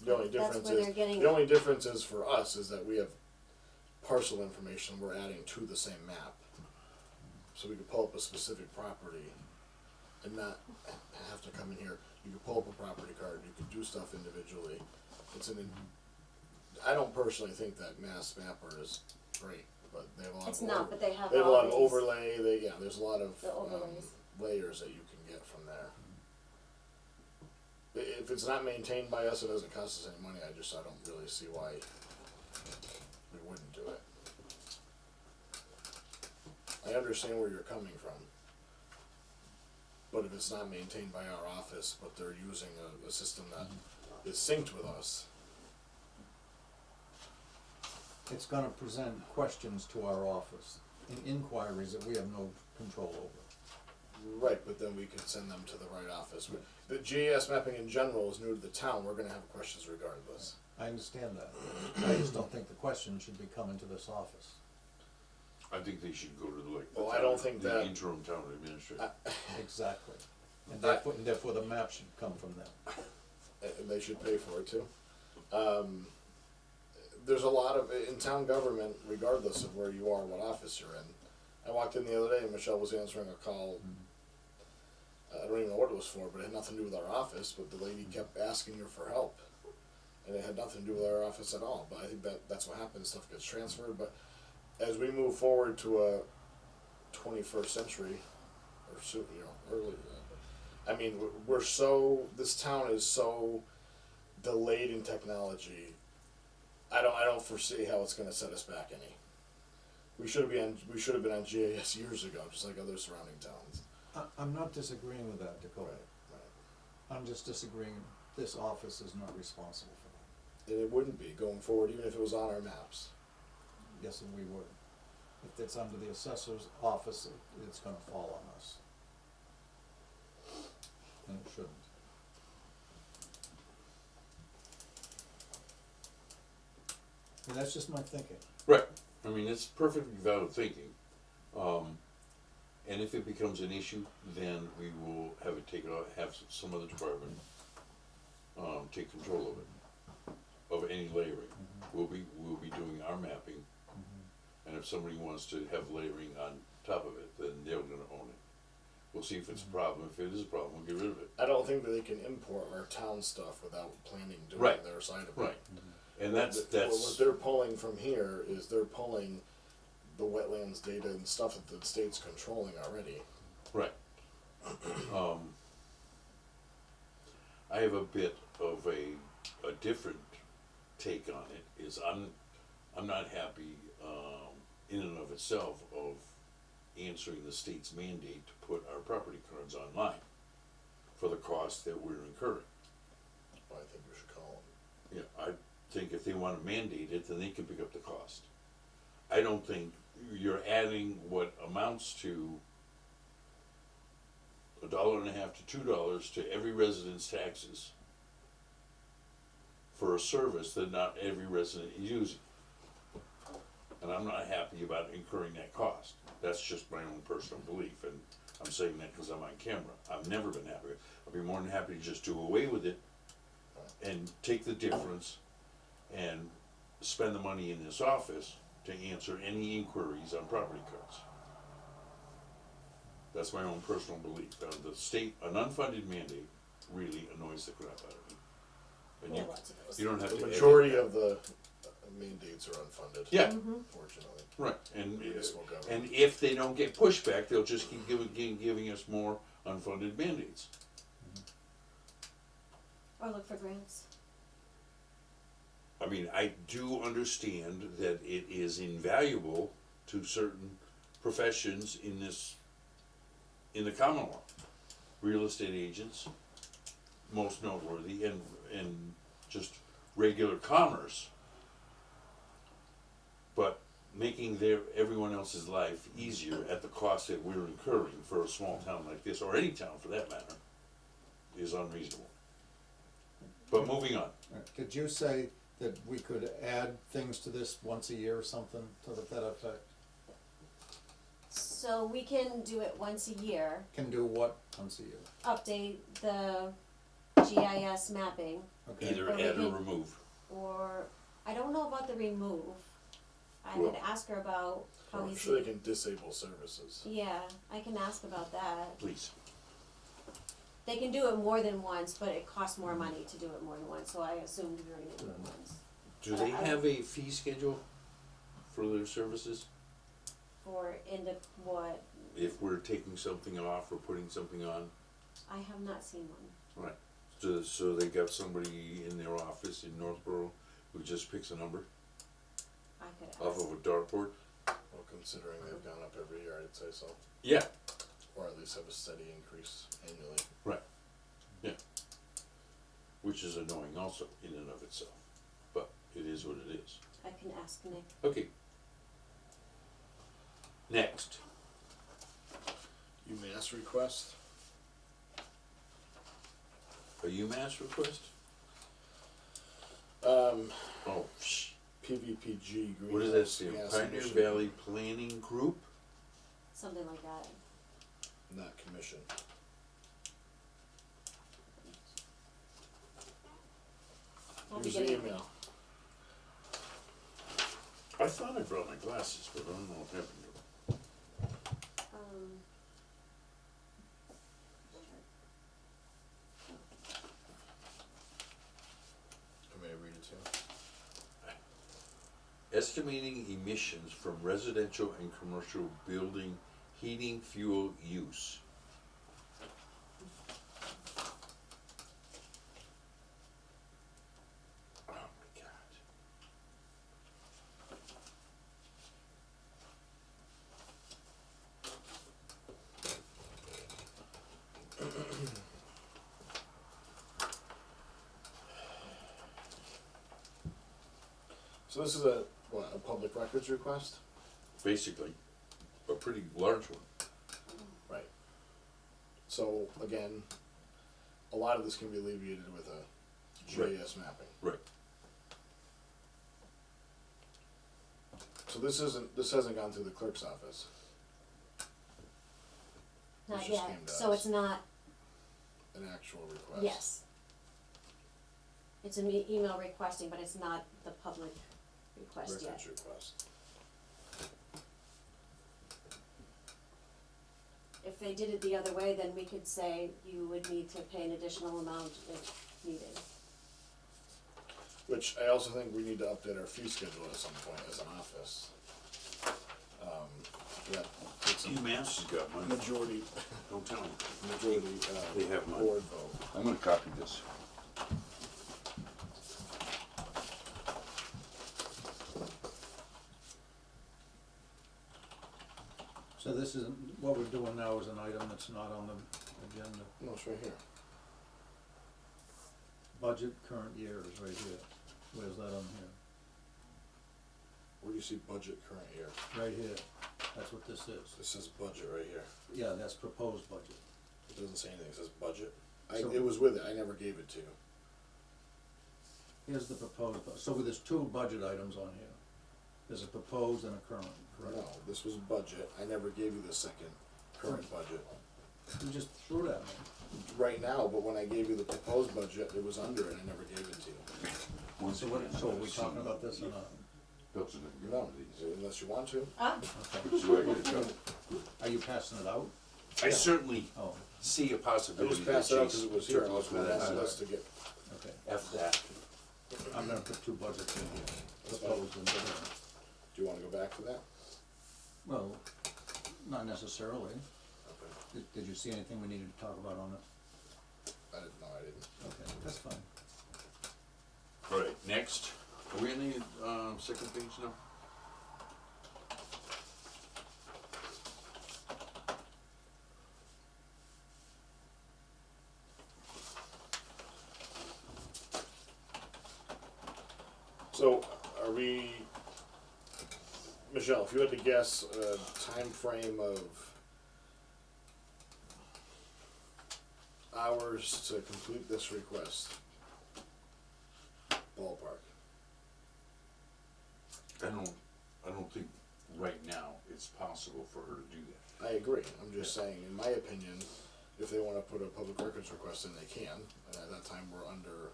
The only That's difference where is, they're getting. the only difference is for us is that we have parcel information we're adding to the same map. So we could pull up a specific property and not have to come in here. You could pull up a property card, you could do stuff individually. I don't personally think that Mass Mapper is great, but they have a lot of. It's not, but they have They have a lot of all these. overlay, there's a lot of, The overlays. layers that you can get from there. If it's not maintained by us, it doesn't cost us any money, I don't really see why we wouldn't do it. I understand where you're coming from. But if it's not maintained by our office, but they're using a system that is synced with us, It's gonna present questions to our office, inquiries that we have no control over. right, but then we could send them to the right office. The GIS mapping in general is new to the town, we're gonna have questions regardless. I understand that. I just don't think the question should be coming to this office. I think they should go to the Well, I don't think the that- interim town administrator. Exactly. And I- therefore the map should come from them. And they should pay for it too. There's a lot of, in town government, regardless of where you are, what office you're in. I walked in the other day and Michelle was answering a call, I don't even know what it was for, but it had nothing to do with our office, but the lady kept asking her for help. And it had nothing to do with our office at all, but I think that's what happens, stuff gets transferred, but as we move forward to a 21st century, or soon, early, I mean, this town is so delayed in technology. I don't foresee how it's gonna set us back any. should have been on GIS years ago, just like other surrounding towns. I'm not disagreeing with that, Dakota. Right. I'm just disagreeing, this office is not responsible for that. And it wouldn't be going forward, even if it was on our maps. Yes, and we would. If it's under the assessor's office, it's gonna fall on us. And it shouldn't. And that's just my thinking. Right, I mean, it's perfectly valid thinking. And if it becomes an issue, then we will have it taken out, have some other department, take control of it, of any layering. We'll be doing our mapping, and if somebody wants to have layering on top of it, then they're gonna own it. We'll see if it's a problem. If it is a problem, we'll get rid of it. I don't think that they can import our town stuff without planning doing Right. their side of it. Right. And What that's, they're pulling from here is they're pulling the wetlands data and stuff that the state's controlling already. right. I have a bit of a different take on it, is I'm not happy, in and of itself of answering the state's mandate to put our property cards online for the cost that we're incurring. Well, I think we should call them. Yeah, I think if they wanna mandate it, then they can pick up the cost. I don't think you're adding what amounts to $1.50 to $2 to every resident's taxes for a service that not every resident is using. And I'm not happy about incurring that cost. That's just my own personal belief, and I'm saying that because I'm on camera. I've never been happy. I'd be more than happy to just do away with it and take the difference and spend the money in this office to answer any inquiries on property cards. That's my own personal belief. The state, an unfunded mandate really annoys the crap out of me. And Yeah, lots of those. you don't have The to. majority of the mandates are unfunded. Yeah, Fortunately. right, and, Municipal government. and if they don't get pushback, they'll just keep giving us more unfunded mandates. Or look for grants. I mean, I do understand that it is invaluable to certain professions in the Commonwealth. Real estate agents, most noteworthy, and just regular commerce. But making everyone else's life easier at the cost that we're incurring for a small town like this, or any town for that matter, is unreasonable. But moving on. Could you say that we could add things to this once a year or something to that effect? So we can do it once a year, Can do what once a year? update the GIS mapping, Okay. Either Or we add or can- remove. or, I don't know about the remove. I Well- could ask her about how I'm easy. sure they can disable services. Yeah, I can ask about that. Please. They can do it more than once, but it costs more money to do it more than once, so I assumed we were gonna do it once. Do they have a fee schedule for their services? For into what, If we're taking something off or putting something on? I have not seen one. Right. So they got somebody in their office in Northborough who just picks a number I could off ask. of a dartboard? Well, considering they've gone up every year, I'd say so. Yeah. Or at least have a steady increase annually. Right. Yeah. Which is annoying also in and of itself, but it is what it is. I can ask Nick. Okay. Next. UMass request. A UMass request? Um, Oh, PVPG. what does that say? Greenhouse Pioneer Emission- Valley Planning Group? Something like that. Not commission. I'll be Here's the getting. email. I thought I brought my glasses, but I don't know what happened to them. Um, Can I read it to you? Estimating emissions from residential and commercial building heating fuel use. Oh my God. So this is a public records request? Basically, a pretty large one. Right. So again, a lot of this can be alleviated with a GIS mapping. Right. So this hasn't gone through the clerk's office. Not just yet, came to so us. it's not, An actual request. yes. It's an email requesting, but it's not the public request yet. Records request. If they did it the other way, then we could say you would need to pay an additional amount if needed. Which I also think we need to update our fee schedule at some point as an office. That takes a UMass has got money. majority, Don't tell them. majority, They have money. board vote. I'm gonna copy this. So this is, what we're doing now is an item that's not on the agenda. No, it's right here. Budget current year is right here. Where's that on here? Where do you see budget current year? Right here. That's what this is. It says budget right here. Yeah, that's proposed budget. It doesn't say anything, it says budget. So- It was with it, I never gave it to you. Here's the proposed, so there's two budget items on here. There's a proposed and a current, correct? No, this was budget, I never gave you the second current budget. You just threw that at me. Right now, but when I gave you the proposed budget, it was under it, I never gave it to you. So what, so are we talking about this or not? Bill's gonna get No, one of these. unless you want to. Ah, Okay. Which way to go? Are you passing it out? I certainly Oh, see a I possibility just that passed it out Jason because it was took here, a unless look we at wanted it. us to get, okay. F that. I'm gonna put two budgets in here, That's fine. proposed and current. do you wanna go back to that? Well, not necessarily. Okay. Did you see anything we needed to talk about on it? I didn't, no, I didn't. Okay, that's fine. All right, next. Are we on the, second page now? So, are we, Michelle, if you had to guess a time frame of hours to complete this request, ballpark? I don't think right now it's possible for her to do that. I agree, I'm just saying, in my opinion, if they wanna put a public records request in, they can, and at that time, we're under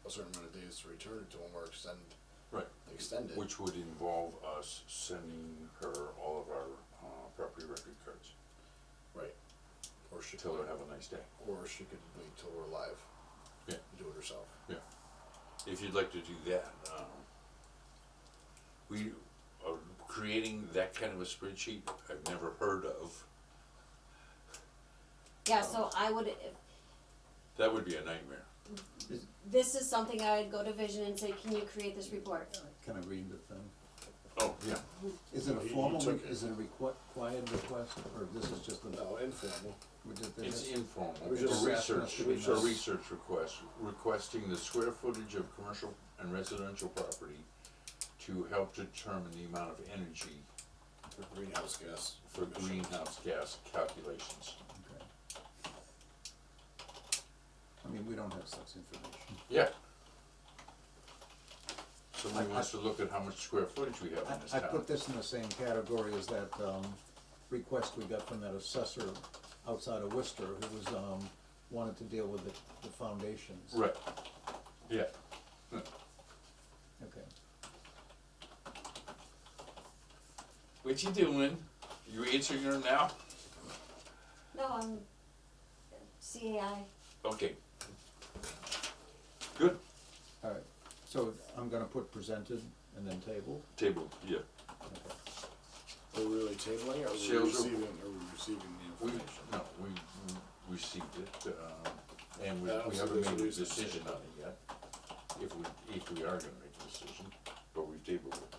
a certain amount of days to return it to them or extend it. Which would involve us sending her all of our, property record cards. Right. Or she Tell her could, have a nice day. or she could wait till we're live. Yeah. And do it herself. Yeah. If you'd like to do that, we are creating that kind of a spreadsheet I've never heard of. yeah, so I would, That would be a nightmare. this is something I would go to Vision and say, can you create this report? Can I read the thing? Oh, yeah. Is it a You formal, took it. is it a required request, or this is just a, No, informal. we did It's this? informal. I was It's just a asking us research, to be it's a nice. research request, requesting the square footage of commercial and residential property to help determine the amount of energy For greenhouse gas. for emissions. greenhouse gas calculations. Okay. I mean, we don't have such information. Yeah. Somebody I- wants to look at how much square footage we have in this I town. put this in the same category as that, request we got from that assessor outside of Worcester, who was, wanted to deal with the foundations. Right, yeah. Okay. What you doing? You answering her now? No, I'm CAI. Okay. Good. All right, so I'm gonna put presented and then table. Table, yeah. Okay. Are we really tabling it, or are we Sales receiving, the We, information? no, we received it, and we I don't see haven't there's a made a reason to decision table on it yet. If we are gonna make a decision, but we've tabled it,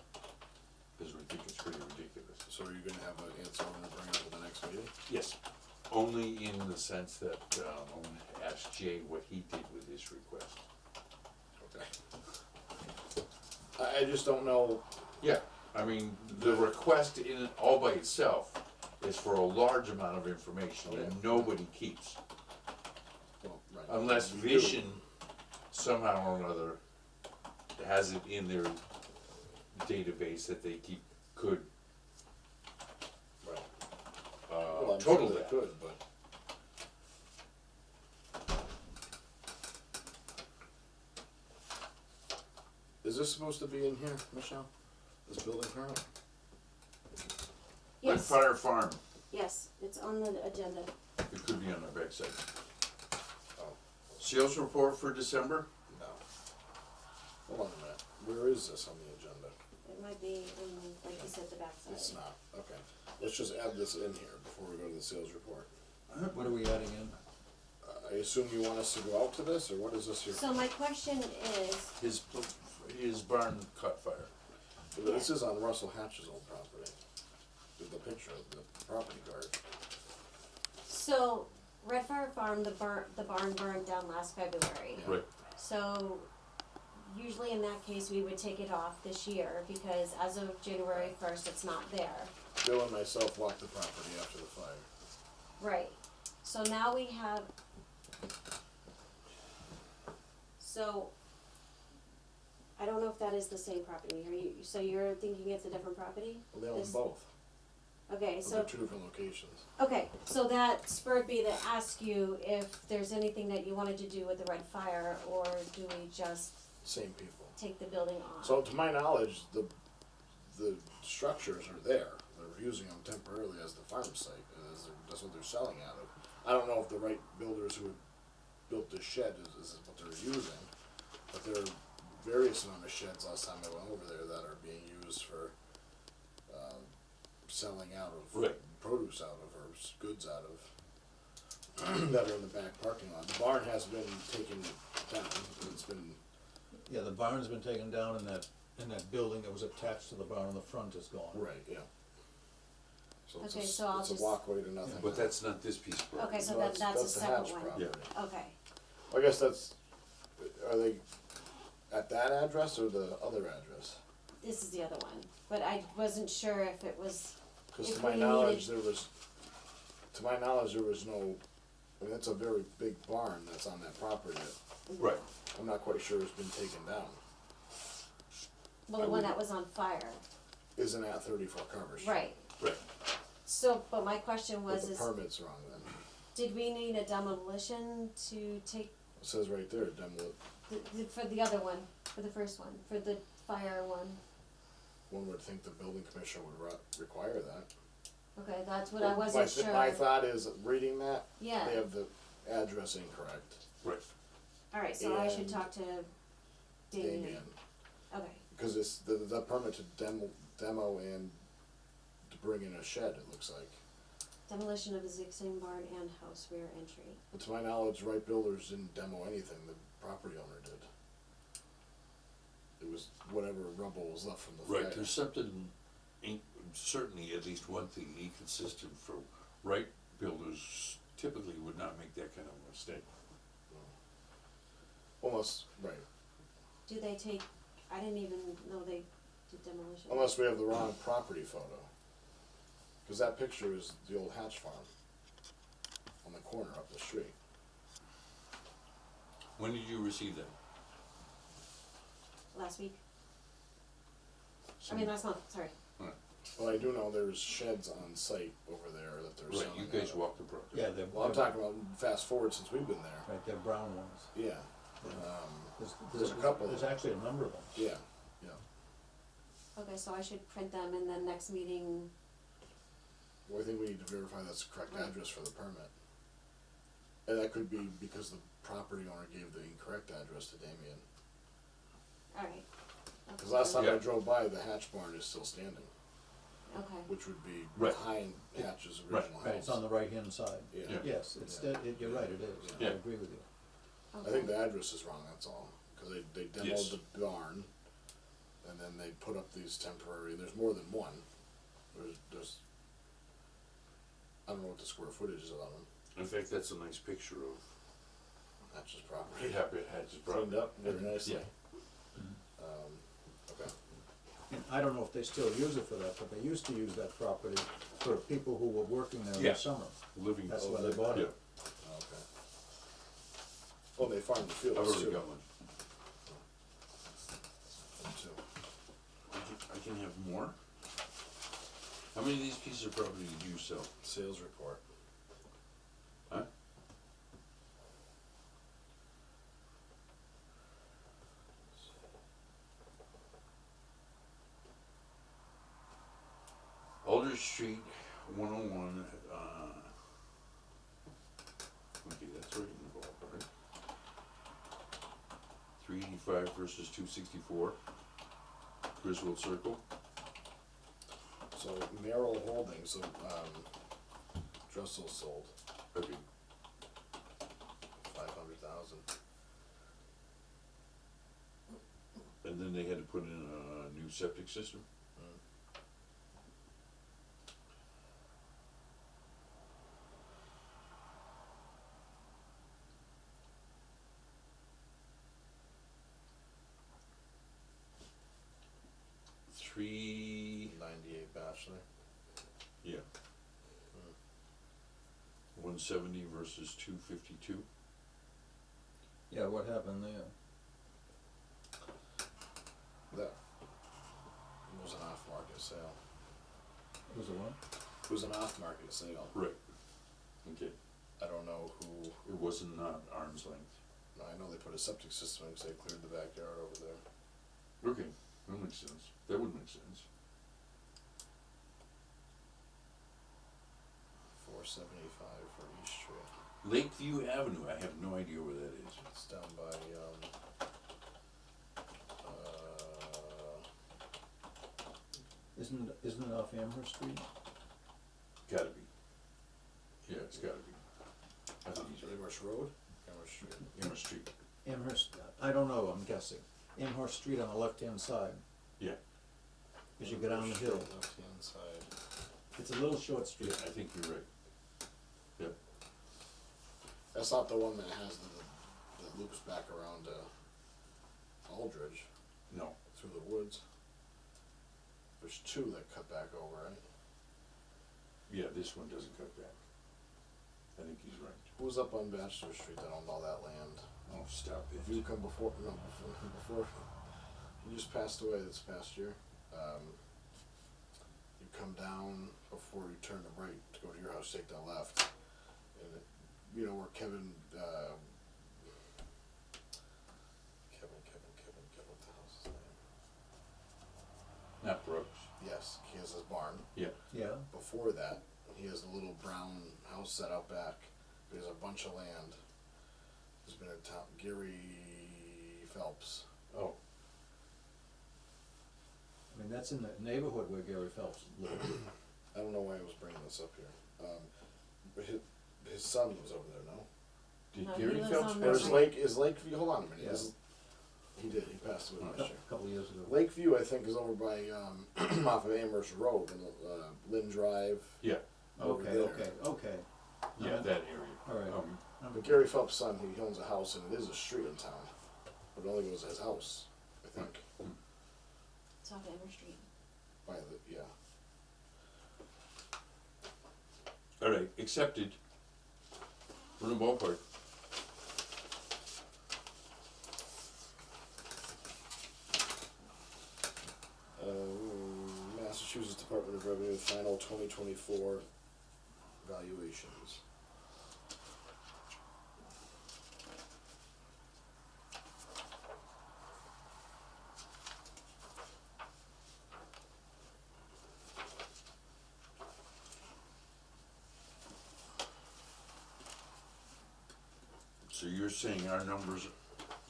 because we think it's pretty ridiculous. So are you gonna have an answer when we bring it up at the next meeting? Yes, only in the sense that, I'm gonna ask Jay what he did with his request. Okay. I just don't know, Yeah, I mean, the request in, all by itself is for a large amount of information that nobody keeps. well, right. Unless we do. Vision somehow or another has it in their database that they could Right. Well, I'm total sure they that. could, but. Is this supposed to be in here, Michelle? This building permit? Red Yes, Fire Farm, yes, it's on the agenda. it could be on the backside. Oh, Sales report for December? no. Hold on a minute. Where is this on the agenda? It might be on, like you said, the backside. It's not. Okay. Let's just add this in here before we go to the sales report. What are we adding in? I assume you want us to go out to this, or what is this here? So my question is, His barn caught fire. This is on Russell Hatch's old property. The picture of the property guard. so Red Fire Farm, the barn burned down last February. Yeah. Right. So usually in that case, we would take it off this year because as of January 1st, it's not there. Bill and myself walked the property after the fire. Right. So now we have, so I don't know if that is the same property. So you're thinking it's a different property? Well, they own This- both. Okay, They're so, two different locations. okay, so that spurred me to ask you if there's anything that you wanted to do with the Red Fire, or do we just Same people. take the building off? So to my knowledge, the structures are there. They're using them temporarily as the farm site. That's what they're selling out of. I don't know if the right builders who built this shed is what they're using, but there are various amount of sheds last time I went over there that are being used for selling out of Right. produce out of or goods out of that are in the back parking lot. The barn has been taken down. It's been Yeah, the barn's been taken down and that building that was attached to the barn on the front is gone. right, yeah. So it's Okay, a, so I'll it's a just- walkway to nothing. But that's not this piece of property. Okay, so No, that's a the separate Hatch one. property. Okay, I guess that's, are they at that address or the other address? this is the other one, but I wasn't sure if it was, Cause If to my we knowledge, there was no, I mean, that's a very big barn that's on that property that Right. I'm not quite sure has been taken down. well, the one that was on fire, Isn't at 34 Carver Street. right. Right. So, but my question But was, the is, permit's wrong then. did we need a demolition to take, It says right there, for the other one, for the first one, for the fire one? one would think the building commissioner would require that. Okay, that's what I My wasn't th- sure. My thought is, reading that, Yeah, they have the address incorrect. Right. alright, so I should and talk to Damien. Damien. Okay, Cause it's the permit to demo and to bring in a shed, it looks like. demolition of existing barn and house rear entry. But to my knowledge, Wright Builders didn't demo anything, the property owner did. It was whatever rubble was left from the fire. Right, there's something, certainly at least one thing inconsistent for right builders typically would not make that kind of a mistake. Unless, right, Do they take, I didn't even know they did demolition. unless we have the wrong property photo. Cause that picture is the old Hatch farm on the corner up the street. When did you receive that? Last week, I mean last month, sorry. Well, I do know there's sheds on site over there that they're Right, selling. you guys out of. walked the property. Yeah, they're. Well, I'm talking about fast forward since we've been there. Right, they're brown ones. Yeah, There's a couple. There's actually a number of them. yeah. Okay, so I should print them and then next meeting, Well, I think we need to verify that's the correct Right. address for the permit. And that could be because the property owner gave the incorrect address to Damien. alright. Cause last time I Yeah. drove by, the Hatch barn is still standing, Okay, which would be Right. behind Hatch's Right. original house. Right, it's on the right-hand side. Yeah. Yeah. Yes, it's, Yeah. you're right, it is. I Yeah. agree with you. I okay. think the address is wrong, that's all, cause they demoed Yes. the barn, and then they put up these temporary, there's more than one. There's, I don't know what the square footage is on them, In fact, that's a nice picture of, Hatch's property. it had his Cleaned property. up very nicely. Yeah. Okay. And I don't know if they still use it for that, but they used to use that property for people who were working there in Yeah. the summer. Living. That's why they bought Yeah, it. Okay. Oh, they farm the fields I've too. already got one. Too. I can have more? How many of these pieces of property did you sell? Sales report. Huh? Alder Street, 101, okay, that's right in the ballpark. 385 versus 264. Griswold Circle, So Merrill Holdings, Dressel sold okay, 500,000. and then they had to put in a new septic system. Three, 98 Bachelor. yeah. 170 versus 252. Yeah, what happened there? That was an off-market sale. Was it one? It was an off-market sale. Right. Okay. I don't know who. It wasn't not arm's length. I know they put a septic system in because they cleared the backyard over there. Okay, that makes sense. That would make sense. 475 for East Street. Lakeview Avenue, I have no idea where that is. It's down by Isn't it off Amherst Street? Gotta be. Yeah, it's gotta be. I think he's right. Amherst Road, Amherst Street. Amherst Street. Amherst, I don't know, I'm guessing. Amherst Street on the left-hand side, Yeah, as you go down the hill. Left-hand side. It's a little short yeah, street. I think you're right. Yep. That's not the one that has that loops back around Aldridge No, through the woods. There's two that cut back over, right? yeah, this one doesn't cut back. I think he's right. Who's up on Bachelor Street that owned all that land? Oh, stop If it. you come before he just passed away this past year. You come down before you turn to right to go to your house, take the left, and you know where Kevin, what the hell's his name? Not Brooks. Yes, he has his barn. Yeah, Yeah, Before that, he has a little brown house set out back. He has a bunch of land. There's been a town, Gary Phelps. oh, I mean, that's in the neighborhood where Gary Phelps lived. I don't know why I was bringing this up here. But his son lives over there, no? did No, he Gary lives Phelps on Or pass is away? Lakeview, hold on a minute. Yeah. He did, he passed away last year. A couple years ago. Lakeview, I think, is over by, off of Amherst Road, and, Lynn Drive. Yeah, over Okay, there. okay. yeah, that area. All right. But Gary Phelps' son, he owns a house, and it is a street in town. But it only goes to his house, I think. It's off Amherst Street. By the, yeah. All right, accepted. We're in the ballpark. Massachusetts Department of Revenue final 2024 valuations. So you're saying our numbers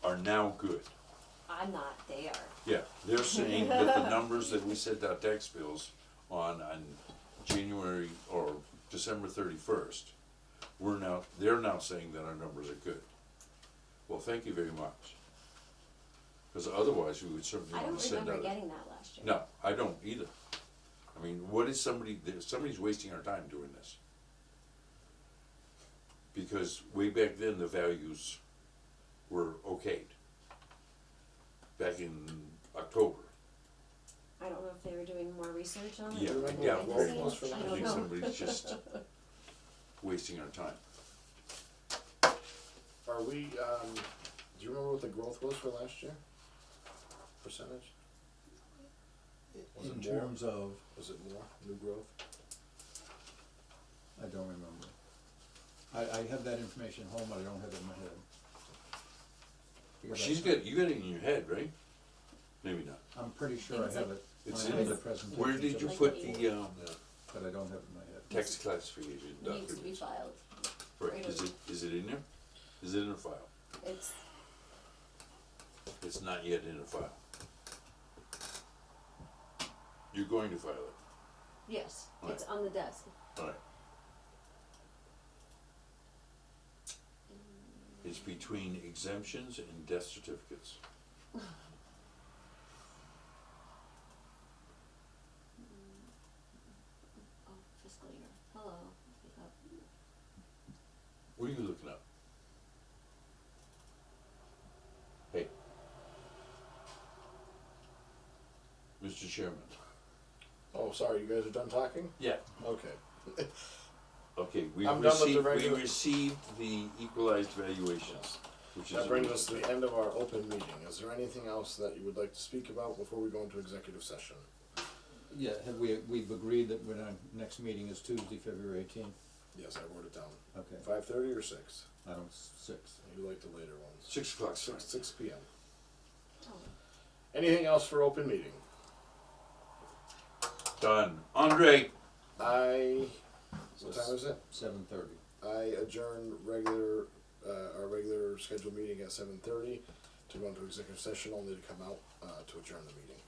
are now good? I'm not there. Yeah, they're saying that the numbers that we sent out tax bills on January or December 31st, they're now saying that our numbers are good. Well, thank you very much. Because otherwise we would certainly I want don't to send out. remember getting that last year. No, I don't either. I mean, what is somebody's wasting our time doing this. Because way back then, the values were okayed. Back in October. I don't know if they were doing more research on it. Yeah, or I behind doubt the very scenes. much. I I don't think know. somebody's just wasting our time. Are we, do you remember what the growth was for last year? Percentage? Was In it more? terms of, Was it more, new growth? I don't remember. I have that information at home, but I don't have it in my head. Because She's got, you got it in your head, right? Maybe not. I'm pretty sure I have it when It's I made in the the- presentation. Where did you Like put eight. the, Yeah. But I don't have it in my head. text classification It needs to be documents? filed. Right, is it in there? Is it in a file? It's, It's not yet in a file. You're going to file it, yes, it's Right. on the desk. alright. It's between exemptions and death certificates. Oh, fiscal year, hello, pick up. What are you looking up? Hey. Mr. Chairman. Oh, sorry, you guys are done talking? Yeah. Okay. Okay, I'm done with the we regular- received the equalized valuations, which is. That brings us to the end of our open meeting. Is there anything else that you would like to speak about before we go into executive session? Yeah, we've agreed that our next meeting is Tuesday, February 18th. Yes, I wrote it down. Okay, 5:30 or 6? I don't, 6. You like the later ones? 6 o'clock, 6 p.m. Oh, Anything else for open meeting? Done. Andre. What time is it? 7:30. I adjourn our regular scheduled meeting at 7:30 to go into executive session, only to come out to adjourn the meeting.